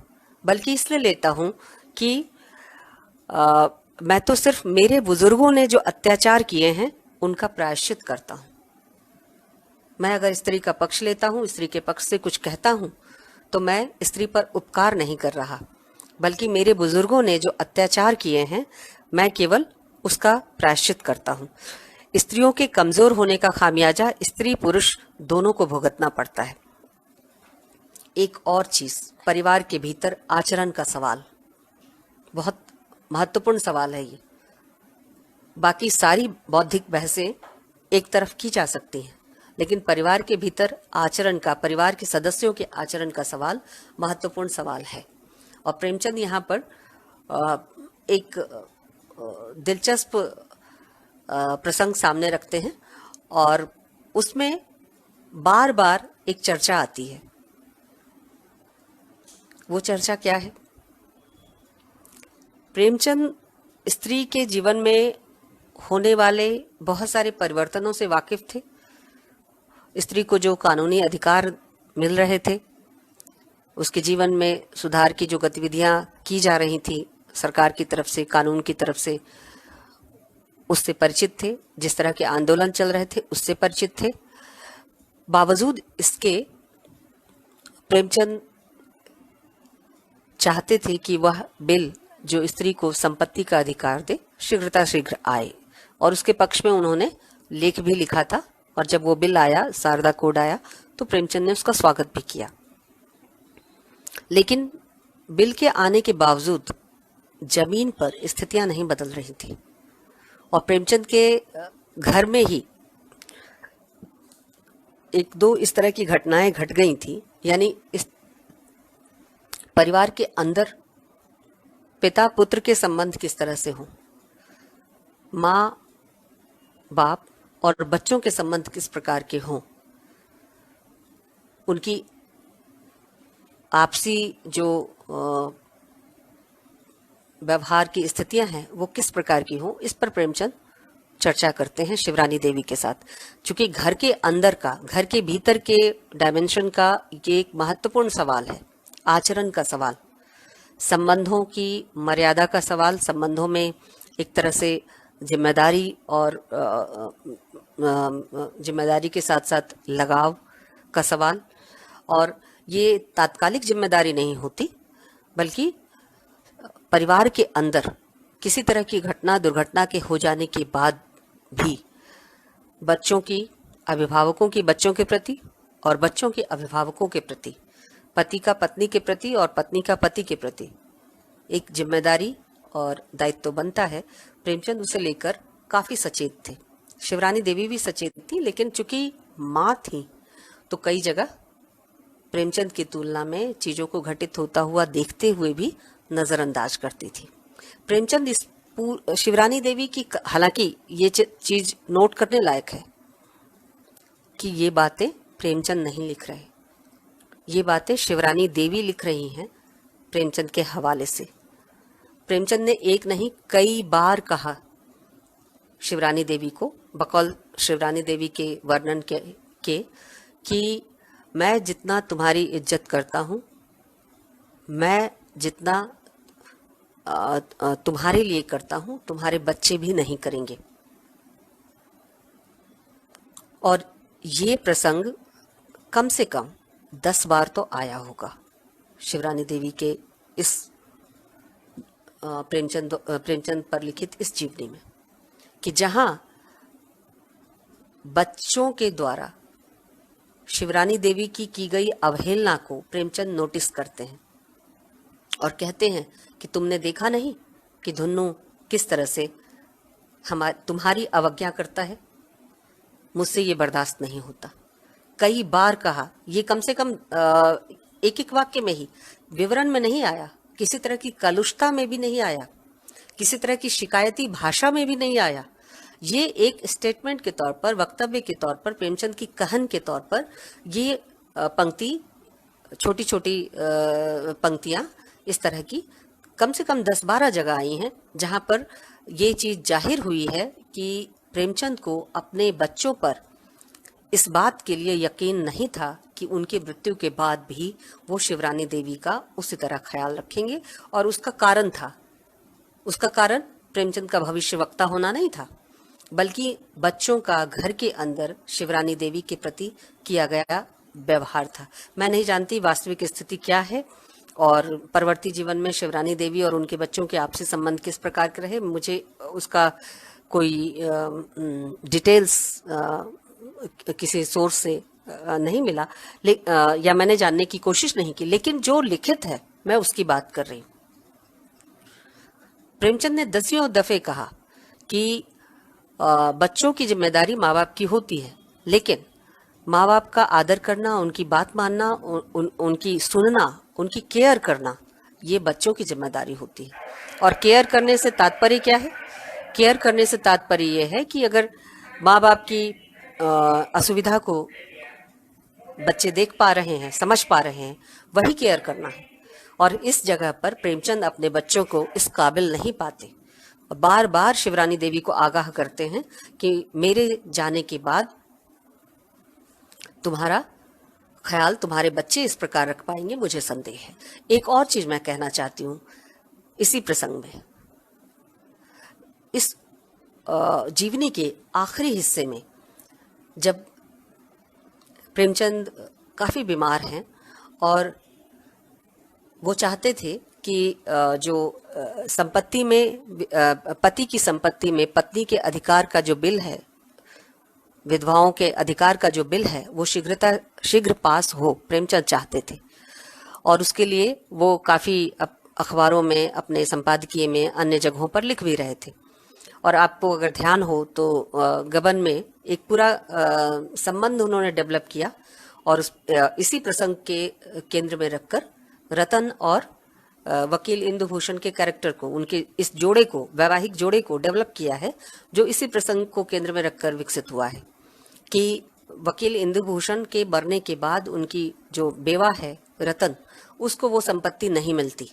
[SPEAKER 1] बल्कि इसलिए लेता हूँ कि मैं तो सिर्फ मेरे बुजुर्गों ने जो अत्याचार किए हैं उनका प्रायश्चित करता हूँ। मैं अगर स्त्री का पक्ष लेता हूँ, स्त्री के पक्ष से कुछ कहता हूँ, तो मैं स्त्री पर उपकार नहीं कर रहा, बल्कि मेरे बुजुर्गों ने जो अत्याचार किए हैं मैं केवल उसका प्रायश्चित करता हूँ। स्त्रियों के कमजोर होने का खामियाजा स्त्री पुरुष दोनों को भुगतना पड़ता है। एक और चीज, परिवार के भीतर आचरण का सवाल बहुत महत्वपूर्ण सवाल है। ये बाकी सारी बौद्धिक बहसें एक तरफ की जा सकती हैं, लेकिन परिवार के भीतर आचरण का, परिवार के सदस्यों के आचरण का सवाल महत्वपूर्ण सवाल है। और प्रेमचंद यहाँ पर एक दिलचस्प प्रसंग सामने रखते हैं और उसमें बार बार एक चर्चा आती है। वो चर्चा क्या है? प्रेमचंद स्त्री के जीवन में होने वाले बहुत सारे परिवर्तनों से वाकिफ थे। स्त्री को जो कानूनी अधिकार मिल रहे थे, उसके जीवन में सुधार की जो गतिविधियां की जा रही थी सरकार की तरफ से, कानून की तरफ से, उससे परिचित थे। जिस तरह के आंदोलन चल रहे थे उससे परिचित थे। बावजूद इसके प्रेमचंद चाहते थे कि वह बिल जो स्त्री को संपत्ति का अधिकार दे शीघ्र आए, और उसके पक्ष में उन्होंने लेख भी लिखा था। और जब वो बिल आया, शारदा कोड आया, तो प्रेमचंद ने उसका स्वागत भी किया। लेकिन बिल के आने के बावजूद जमीन पर स्थितियां नहीं बदल रही थी, और प्रेमचंद के घर में ही एक दो इस तरह की घटनाएं घट गई थी। यानी इस परिवार के अंदर पिता पुत्र के संबंध किस तरह से हों, माँ बाप और बच्चों के संबंध किस प्रकार के हों, उनकी आपसी जो व्यवहार की स्थितियां हैं वो किस प्रकार की हों, इस पर प्रेमचंद चर्चा करते हैं शिवरानी देवी के साथ। क्योंकि घर के अंदर का, घर के भीतर के डायमेंशन का ये एक महत्वपूर्ण सवाल है, आचरण का सवाल, संबंधों की मर्यादा का सवाल, संबंधों में एक तरह से जिम्मेदारी और जिम्मेदारी के साथ साथ लगाव का सवाल। और ये तात्कालिक जिम्मेदारी नहीं होती, बल्कि परिवार के अंदर किसी तरह की घटना दुर्घटना के हो जाने के बाद भी बच्चों की, अभिभावकों की बच्चों के प्रति और बच्चों के अभिभावकों के प्रति, पति का पत्नी के प्रति और पत्नी का पति के प्रति एक जिम्मेदारी और दायित्व बनता है। प्रेमचंद उसे लेकर काफी सचेत थे। शिवरानी देवी भी सचेत थी, लेकिन चूंकि माँ थी तो कई जगह प्रेमचंद की तुलना में चीजों को घटित होता हुआ देखते हुए भी नजरअंदाज करती थी। प्रेमचंद इस शिवरानी देवी की, हालांकि ये चीज नोट करने लायक है कि ये बातें प्रेमचंद नहीं लिख रहे, ये बातें शिवरानी देवी लिख रही हैं प्रेमचंद के हवाले से। प्रेमचंद ने एक नहीं कई बार कहा शिवरानी देवी को, बकौल शिवरानी देवी के वर्णन के कि मैं जितना तुम्हारी इज्जत करता हूं, मैं जितना तुम्हारे लिए करता हूं, तुम्हारे बच्चे भी नहीं करेंगे। और ये प्रसंग कम से कम 10 बार तो आया होगा शिवरानी देवी के इस प्रेमचंद पर लिखित इस जीवनी में, कि जहां बच्चों के द्वारा शिवरानी देवी की गई अवहेलना को प्रेमचंद नोटिस करते हैं और कहते हैं कि तुमने देखा नहीं कि धुन्नू किस तरह से तुम्हारी अवज्ञा करता है, मुझसे ये बर्दाश्त नहीं होता। कई बार कहा, ये कम से कम एक एक वाक्य में ही, विवरण में नहीं आया, किसी तरह की कलुषता में भी नहीं आया, किसी तरह की शिकायती भाषा में भी नहीं आया। ये एक स्टेटमेंट के तौर पर, वक्तव्य के तौर पर, प्रेमचंद की कहन के तौर पर ये पंक्ति, छोटी छोटी पंक्तियां इस तरह की कम से कम 10-12 जगह आई हैं जहां पर ये चीज जाहिर हुई है कि प्रेमचंद को अपने बच्चों पर इस बात के लिए यकीन नहीं था कि उनकी मृत्यु के बाद भी वो शिवरानी देवी का उसी तरह ख्याल रखेंगे। और उसका कारण था, उसका कारण प्रेमचंद का भविष्यवक्ता होना नहीं था, बल्कि बच्चों का घर के अंदर शिवरानी देवी के प्रति किया गया व्यवहार था। मैं नहीं जानती वास्तविक स्थिति क्या है और परवर्ती जीवन में शिवरानी देवी और उनके बच्चों के आपसी संबंध किस प्रकार के रहे, मुझे उसका कोई डिटेल्स किसी सोर्स से नहीं मिला, या मैंने जानने की कोशिश नहीं की। लेकिन जो लिखित है मैं उसकी बात कर रही हूँ। प्रेमचंद ने 10वें दफे कहा कि बच्चों की जिम्मेदारी माँ बाप की होती है, लेकिन माँ बाप का आदर करना, उनकी बात मानना, उनकी सुनना, उनकी केयर करना, ये बच्चों की जिम्मेदारी होती है। और केयर करने से तात्पर्य क्या है? केयर करने से तात्पर्य ये है कि अगर माँ बाप की असुविधा को बच्चे देख पा रहे हैं, समझ पा रहे हैं, वही केयर करना है। और इस जगह पर प्रेमचंद अपने बच्चों को इस काबिल नहीं पाते, बार बार शिवरानी देवी को आगाह करते हैं कि मेरे जाने के बाद तुम्हारा ख्याल तुम्हारे बच्चे इस प्रकार रख पाएंगे मुझे संदेह है। एक और चीज मैं कहना चाहती हूँ इसी प्रसंग में, इस जीवनी के आखिरी हिस्से में जब प्रेमचंद काफी बीमार हैं और वो चाहते थे कि जो संपत्ति में पति की संपत्ति में पत्नी के अधिकार का जो बिल है, विधवाओं के अधिकार का जो बिल है, वो शीघ्र पास हो, प्रेमचंद चाहते थे। और उसके लिए वो काफी अखबारों में, अपने संपादकीय में, अन्य जगहों पर लिख भी रहे थे। और आपको अगर ध्यान हो तो गबन में एक पूरा संबंध उन्होंने डेवलप किया और इसी प्रसंग के केंद्र में रखकर रतन और वकील इंदुभूषण के कैरेक्टर को, उनके इस जोड़े को, वैवाहिक जोड़े को डेवलप किया है, जो इसी प्रसंग को केंद्र में रखकर विकसित हुआ है कि वकील इंदुभूषण के मरने के बाद उनकी जो बेवा है रतन, उसको वो संपत्ति नहीं मिलती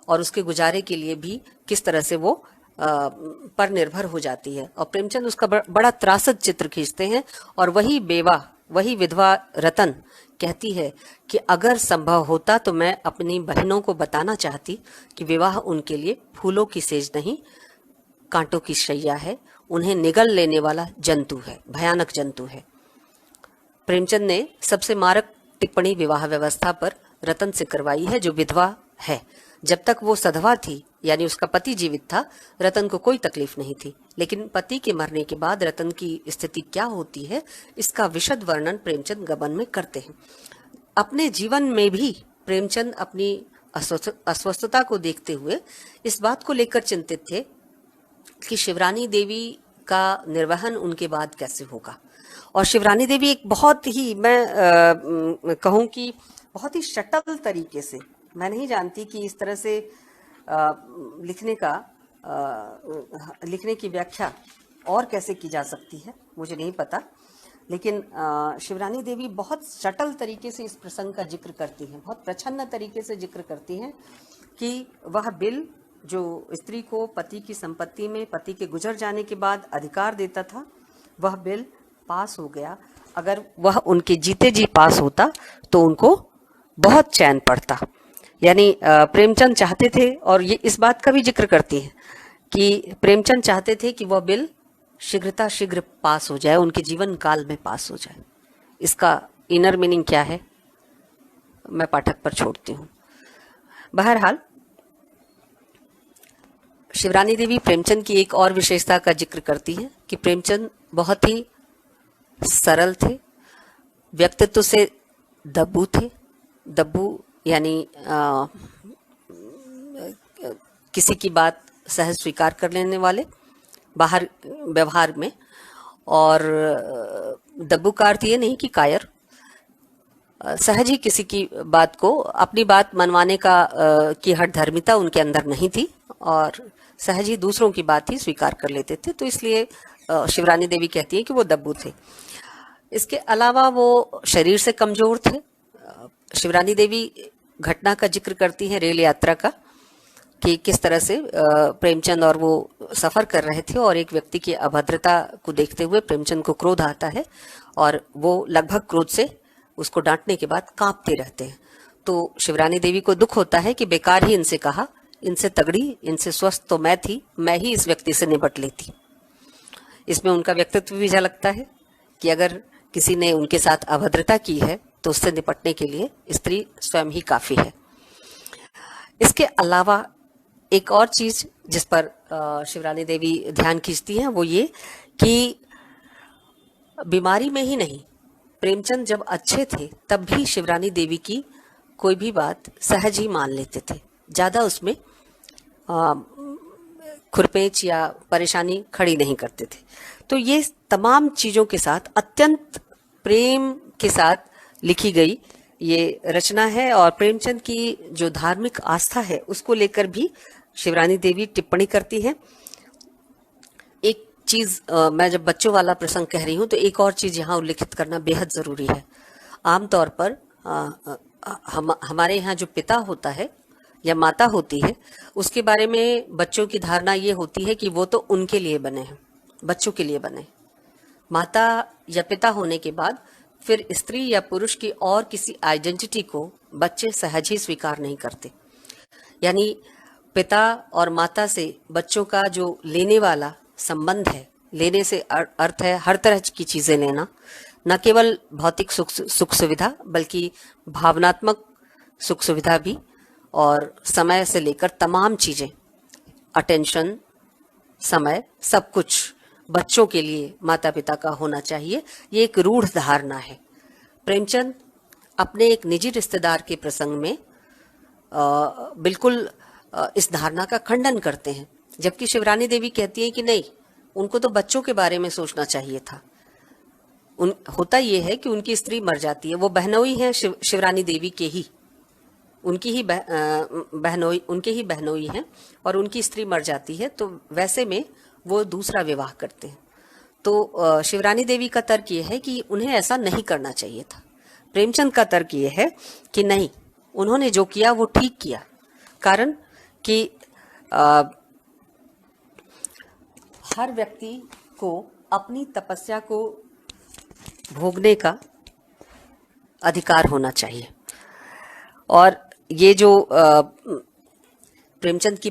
[SPEAKER 1] और उसके गुजारे के लिए भी किस तरह से वो पर निर्भर हो जाती है। और प्रेमचंद उसका बड़ा त्रासद चित्र खींचते हैं और वही बेवा, वही विधवा रतन कहती है कि अगर संभव होता तो मैं अपनी बहनों को बताना चाहती कि विवाह उनके लिए फूलों की सेज नहीं, कांटों की शैया है, उन्हें निगल लेने वाला जंतु है, भयानक जंतु है। प्रेमचंद ने सबसे मारक टिप्पणी विवाह व्यवस्था पर रतन से करवाई है, जो विधवा है। जब तक वो सधवा थी, यानी उसका पति जीवित था, रतन को कोई तकलीफ नहीं थी, लेकिन पति के मरने के बाद रतन की स्थिति क्या होती है, इसका विशद वर्णन प्रेमचंद गबन में करते हैं। अपने जीवन में भी प्रेमचंद अपनी अस्वस्थता को देखते हुए इस बात को लेकर चिंतित थे कि शिवरानी देवी का निर्वहन उनके बाद कैसे होगा। और शिवरानी देवी एक बहुत ही, मैं कहूँ कि बहुत ही शटल तरीके से, मैं नहीं जानती कि इस तरह से लिखने की व्याख्या और कैसे की जा सकती है, मुझे नहीं पता, लेकिन शिवरानी देवी बहुत सटल तरीके से इस प्रसंग का जिक्र करती हैं, बहुत प्रछन्न तरीके से जिक्र करती हैं कि वह बिल जो स्त्री को पति की संपत्ति में पति के गुजर जाने के बाद अधिकार देता था, वह बिल पास हो गया। अगर वह उनके जीते जी पास होता तो उनको बहुत चैन पड़ता। यानी प्रेमचंद चाहते थे, और ये इस बात का भी जिक्र करती है कि प्रेमचंद चाहते थे कि वह बिल शीघ्र पास हो जाए, उनके जीवन काल में पास हो जाए। इसका इनर मीनिंग क्या है मैं पाठक पर छोड़ती हूँ। बहरहाल शिवरानी देवी प्रेमचंद की एक और विशेषता का जिक्र करती है कि प्रेमचंद बहुत ही सरल थे, व्यक्तित्व से दब्बू थे। दब्बू यानी किसी की बात सहज स्वीकार कर लेने वाले बाहर व्यवहार में, और दब्बू का अर्थ ये नहीं कि कायर, सहज ही किसी की बात को, अपनी बात मनवाने का की हठधर्मिता उनके अंदर नहीं थी और सहज ही दूसरों की बात ही स्वीकार कर लेते थे। तो इसलिए शिवरानी देवी कहती है कि वो दब्बू थे। इसके अलावा वो शरीर से कमजोर थे। शिवरानी देवी घटना का जिक्र करती हैं रेल यात्रा का, कि किस तरह से प्रेमचंद और वो सफर कर रहे थे और एक व्यक्ति की अभद्रता को देखते हुए प्रेमचंद को क्रोध आता है और वो लगभग क्रोध से उसको डांटने के बाद कांपते रहते हैं। तो शिवरानी देवी को दुख होता है कि बेकार ही इनसे कहा, इनसे तगड़ी, इनसे स्वस्थ तो मैं थी, मैं ही इस व्यक्ति से निपट लेती। इसमें उनका व्यक्तित्व भी झलकता है कि अगर किसी ने उनके साथ अभद्रता की है तो उससे निपटने के लिए स्त्री स्वयं ही काफी है। इसके अलावा एक और चीज जिस पर शिवरानी देवी ध्यान खींचती हैं वो ये कि बीमारी में ही नहीं, प्रेमचंद जब अच्छे थे तब भी शिवरानी देवी की कोई भी बात सहज ही मान लेते थे, ज्यादा उसमें खुरपेच या परेशानी खड़ी नहीं करते थे। तो ये तमाम चीजों के साथ अत्यंत प्रेम के साथ लिखी गई ये रचना है। और प्रेमचंद की जो धार्मिक आस्था है उसको लेकर भी शिवरानी देवी टिप्पणी करती है। एक चीज मैं जब बच्चों वाला प्रसंग कह रही हूँ तो एक और चीज यहाँ उल्लेखित करना बेहद जरूरी है। आमतौर पर हमारे यहाँ जो पिता होता है या माता होती है उसके बारे में बच्चों की धारणा ये होती है कि वो तो उनके लिए बने हैं, बच्चों के लिए बने। माता या पिता होने के बाद फिर स्त्री या पुरुष की और किसी आइडेंटिटी को बच्चे सहज ही स्वीकार नहीं करते। यानी पिता और माता से बच्चों का जो लेने वाला संबंध है, लेने से अर्थ है हर तरह की चीजें लेना, न केवल भौतिक सुख सुविधा बल्कि भावनात्मक सुख सुविधा भी, और समय से लेकर तमाम चीजें, अटेंशन, समय, सब कुछ बच्चों के लिए माता पिता का होना चाहिए। ये एक रूढ़ धारणा है। प्रेमचंद अपने एक निजी रिश्तेदार के प्रसंग में बिल्कुल इस धारणा का खंडन करते हैं, जबकि शिवरानी देवी कहती हैं कि नहीं, उनको तो बच्चों के बारे में सोचना चाहिए था। होता यह है कि उनकी स्त्री मर जाती है, वो बहनोई है शिवरानी देवी के ही, उनकी ही बहनोई, उनके ही बहनोई हैं, और उनकी स्त्री मर जाती है, तो वैसे में वो दूसरा विवाह करते हैं। तो शिवरानी देवी का तर्क ये है कि उन्हें ऐसा नहीं करना चाहिए था। प्रेमचंद का तर्क ये है कि नहीं, उन्होंने जो किया वो ठीक किया, कारण कि हर व्यक्ति को अपनी तपस्या को भोगने का अधिकार होना चाहिए। और ये जो प्रेमचंद की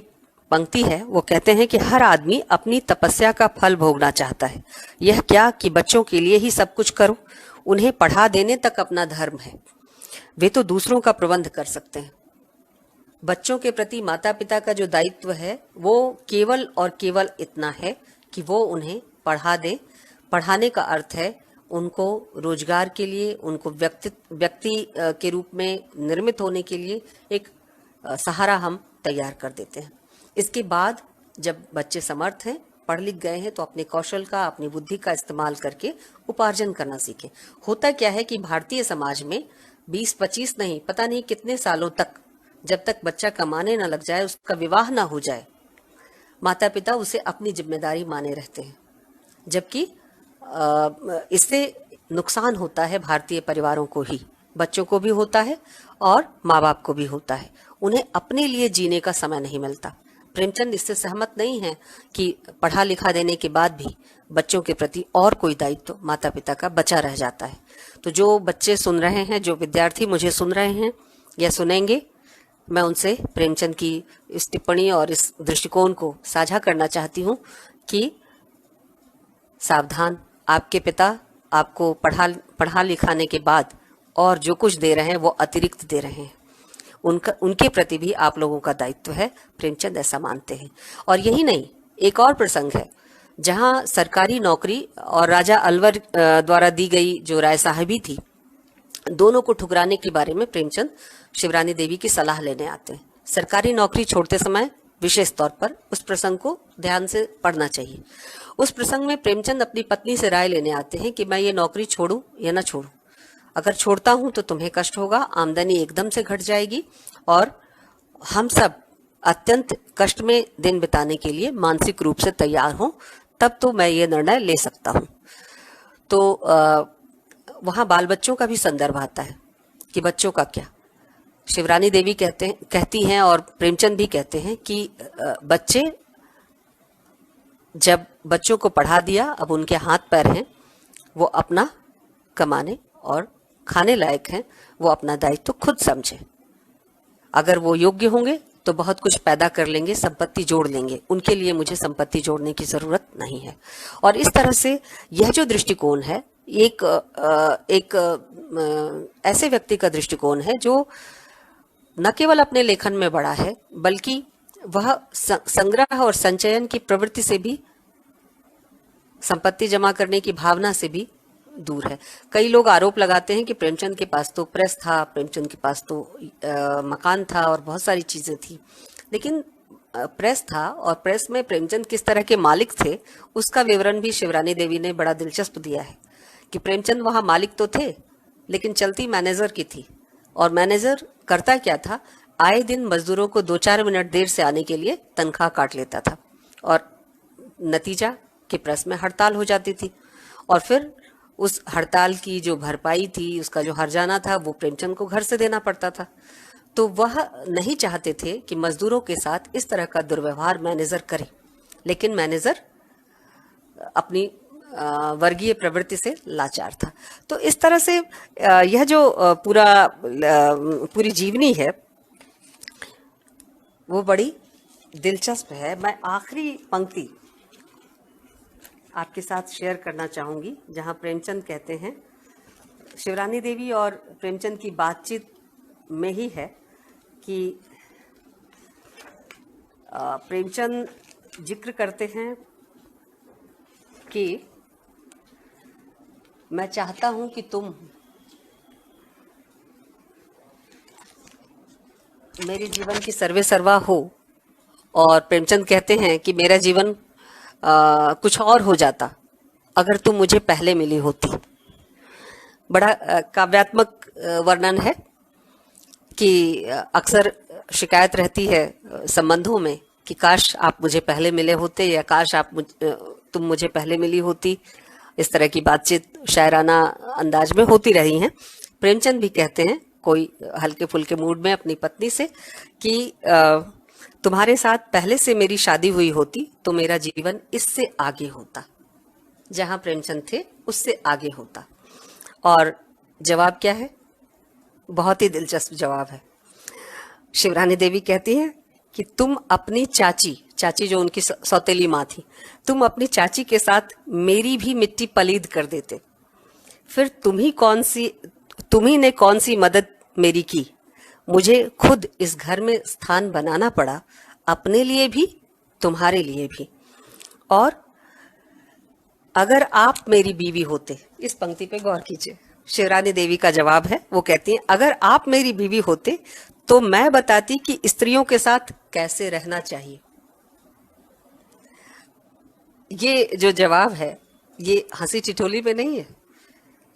[SPEAKER 1] पंक्ति है वो कहते हैं कि हर आदमी अपनी तपस्या का फल भोगना चाहता है। यह क्या कि बच्चों के लिए ही सब कुछ करो, उन्हें पढ़ा देने तक अपना धर्म है, वे तो दूसरों का प्रबंध कर सकते हैं। बच्चों के प्रति माता पिता का जो दायित्व है वो केवल और केवल इतना है कि वो उन्हें पढ़ा दे। पढ़ाने का अर्थ है उनको रोजगार के लिए, उनको व्यक्ति के रूप में निर्मित होने के लिए एक सहारा हम तैयार कर देते हैं। इसके बाद जब बच्चे समर्थ हैं, पढ़ लिख गए हैं, तो अपने कौशल का, अपनी बुद्धि का इस्तेमाल करके उपार्जन करना सीखें। होता क्या है कि भारतीय समाज में 20-25 नहीं, पता नहीं कितने सालों तक, जब तक बच्चा कमाने न लग जाए, उसका विवाह ना हो जाए, माता पिता उसे अपनी जिम्मेदारी माने रहते हैं, जबकि इससे नुकसान होता है भारतीय परिवारों को ही, बच्चों को भी होता है और माँ बाप को भी होता है। उन्हें अपने लिए जीने का समय नहीं मिलता। प्रेमचंद इससे सहमत नहीं है कि पढ़ा लिखा देने के बाद भी बच्चों के प्रति और कोई दायित्व माता पिता का बचा रह जाता है। तो जो बच्चे सुन रहे हैं, जो विद्यार्थी मुझे सुन रहे हैं या सुनेंगे, मैं उनसे प्रेमचंद की इस टिप्पणी और इस दृष्टिकोण को साझा करना चाहती हूँ कि सावधान, आपके पिता आपको पढ़ा लिखाने के बाद और जो कुछ दे रहे हैं वो अतिरिक्त दे रहे हैं। उनके प्रति भी आप लोगों का दायित्व है, प्रेमचंद ऐसा मानते हैं। और यही नहीं, एक और प्रसंग है जहां सरकारी नौकरी और राजा अलवर द्वारा दी गई जो राय साहिबी थी, दोनों को ठुकराने के बारे में प्रेमचंद शिवरानी देवी की सलाह लेने आते हैं। सरकारी नौकरी छोड़ते समय विशेष तौर पर उस प्रसंग को ध्यान से पढ़ना चाहिए। उस प्रसंग में प्रेमचंद अपनी पत्नी से राय लेने आते हैं कि मैं ये नौकरी छोड़ूं या ना छोड़ूं। अगर छोड़ता हूं तो तुम्हें कष्ट होगा, आमदनी एकदम से घट जाएगी और हम सब अत्यंत कष्ट में दिन बिताने के लिए मानसिक रूप से तैयार हों, तब तो मैं ये निर्णय ले सकता हूं। तो वहां बाल बच्चों का भी संदर्भ आता है कि बच्चों का क्या। शिवरानी देवी कहती हैं और प्रेमचंद भी कहते हैं कि बच्चे, जब बच्चों को पढ़ा दिया, अब उनके हाथ पैर हैं, वो अपना कमाने और खाने लायक हैं, वो अपना दायित्व खुद समझे। अगर वो योग्य होंगे तो बहुत कुछ पैदा कर लेंगे, संपत्ति जोड़ लेंगे, उनके लिए मुझे संपत्ति जोड़ने की जरूरत नहीं है। और इस तरह से यह जो दृष्टिकोण है, एक ऐसे व्यक्ति का दृष्टिकोण है जो न केवल अपने लेखन में बड़ा है, बल्कि वह संग्रह और संचयन की प्रवृत्ति से भी, संपत्ति जमा करने की भावना से भी दूर है। कई लोग आरोप लगाते हैं कि प्रेमचंद के पास तो प्रेस था, प्रेमचंद के पास तो मकान था और बहुत सारी चीजें थी, लेकिन प्रेस था और प्रेस में प्रेमचंद किस तरह के मालिक थे उसका विवरण भी शिवरानी देवी ने बड़ा दिलचस्प दिया है कि प्रेमचंद वहां मालिक तो थे, लेकिन चलती मैनेजर की थी। और मैनेजर करता क्या था, आए दिन मजदूरों को 2-4 मिनट देर से आने के लिए तनख्वाह काट लेता था और नतीजा कि प्रेस में हड़ताल हो जाती थी और फिर उस हड़ताल की जो भरपाई थी, उसका जो हर्जाना था, वो प्रेमचंद को घर से देना पड़ता था। तो वह नहीं चाहते थे कि मजदूरों के साथ इस तरह का दुर्व्यवहार मैनेजर करे, लेकिन मैनेजर अपनी वर्गीय प्रवृत्ति से लाचार था। तो इस तरह से यह जो पूरी जीवनी है वो बड़ी दिलचस्प है। मैं आखिरी पंक्ति आपके साथ शेयर करना चाहूंगी, जहां प्रेमचंद कहते हैं, शिवरानी देवी और प्रेमचंद की बातचीत में ही है कि प्रेमचंद जिक्र करते हैं कि मैं चाहता हूं कि तुम मेरे जीवन की सर्वे सर्वा हो, और प्रेमचंद कहते हैं कि मेरा जीवन कुछ और हो जाता अगर तुम मुझे पहले मिली होती। बड़ा काव्यात्मक वर्णन है कि अक्सर शिकायत रहती है संबंधों में कि काश आप मुझे पहले मिले होते, या काश तुम मुझे पहले मिली होती। इस तरह की बातचीत शायराना अंदाज में होती रही है। प्रेमचंद भी कहते हैं कोई हल्के फुल्के मूड में अपनी पत्नी से कि तुम्हारे साथ पहले से मेरी शादी हुई होती तो मेरा जीवन इससे आगे होता। जहां प्रेमचंद थे उससे आगे होता। और जवाब क्या है? बहुत ही दिलचस्प जवाब है। शिवरानी देवी कहती हैं कि तुम अपनी चाची जो उनकी सौतेली माँ थी, तुम अपनी चाची के साथ मेरी भी मिट्टी पलीद कर देते, फिर तुम्ही ने कौन सी मदद मेरी की। मुझे खुद इस घर में स्थान बनाना पड़ा, अपने लिए भी तुम्हारे लिए भी। और अगर आप मेरी बीवी होते, इस पंक्ति पे गौर कीजिए, शिवरानी देवी का जवाब है, वो कहती हैं अगर आप मेरी बीवी होते तो मैं बताती कि स्त्रियों के साथ कैसे रहना चाहिए। ये जो जवाब है ये हंसी ठिठोली में नहीं है,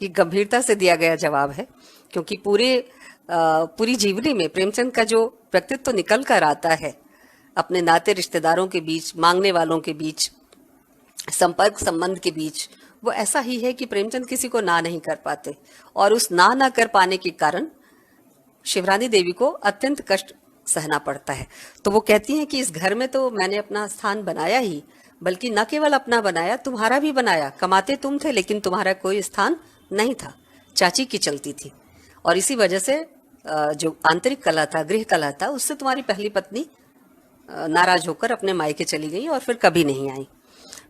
[SPEAKER 1] ये गंभीरता से दिया गया जवाब है, क्योंकि पूरी जीवनी में प्रेमचंद का जो व्यक्तित्व निकल कर आता है अपने नाते रिश्तेदारों के बीच, मांगने वालों के बीच, संपर्क संबंध के बीच, वो ऐसा ही है कि प्रेमचंद किसी को ना नहीं कर पाते, और उस ना कर पाने के कारण शिवरानी देवी को अत्यंत कष्ट सहना पड़ता है। तो वो कहती हैं कि इस घर में तो मैंने अपना स्थान बनाया ही, बल्कि न केवल अपना बनाया, तुम्हारा भी बनाया। कमाते तुम थे लेकिन तुम्हारा कोई स्थान नहीं था, चाची की चलती थी। और इसी वजह से जो आंतरिक कला था, गृह कला था, उससे तुम्हारी पहली पत्नी नाराज होकर अपने मायके चली गई और फिर कभी नहीं आई।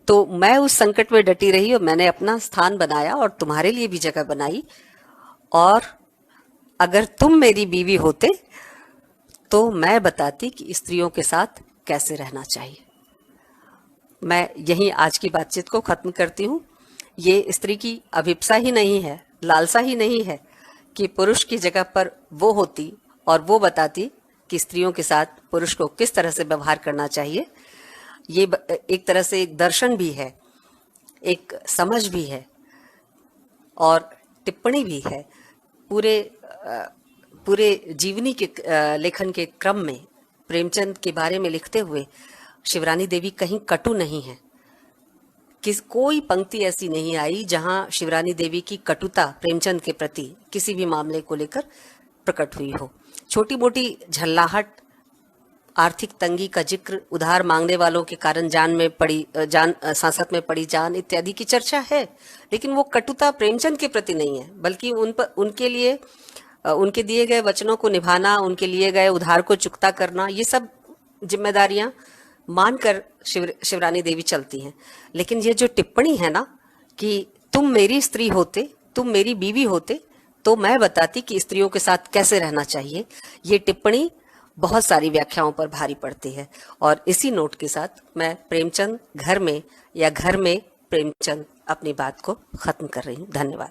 [SPEAKER 1] तो मैं उस संकट में डटी रही और मैंने अपना स्थान बनाया और तुम्हारे लिए भी जगह बनाई। और अगर तुम मेरी बीवी होते तो मैं बताती कि स्त्रियों के साथ कैसे रहना चाहिए। मैं यहीं आज की बातचीत को खत्म करती हूँ। ये स्त्री की अभिप्सा ही नहीं है, लालसा ही नहीं है कि पुरुष की जगह पर वो होती और वो बताती कि स्त्रियों के साथ पुरुष को किस तरह से व्यवहार करना चाहिए। ये एक तरह से एक दर्शन भी है, एक समझ भी है और टिप्पणी भी है। पूरे जीवनी के लेखन के क्रम में प्रेमचंद के बारे में लिखते हुए शिवरानी देवी कहीं कटु नहीं है। कोई पंक्ति ऐसी नहीं आई जहां शिवरानी देवी की कटुता प्रेमचंद के प्रति किसी भी मामले को लेकर प्रकट हुई हो। छोटी मोटी झल्लाहट, आर्थिक तंगी का जिक्र, उधार मांगने वालों के कारण सांसत में पड़ी जान इत्यादि की चर्चा है, लेकिन वो कटुता प्रेमचंद के प्रति नहीं है, बल्कि उनके लिए उनके दिए गए वचनों को निभाना, उनके लिए गए उधार को चुकता करना, ये सब जिम्मेदारियां मानकर शिवरानी देवी चलती हैं। लेकिन ये जो टिप्पणी है ना कि तुम मेरी स्त्री होते, तुम मेरी बीवी होते तो मैं बताती कि स्त्रियों के साथ कैसे रहना चाहिए, ये टिप्पणी बहुत सारी व्याख्याओं पर भारी पड़ती है। और इसी नोट के साथ मैं प्रेमचंद घर में प्रेमचंद अपनी बात को खत्म कर रही हूँ। धन्यवाद।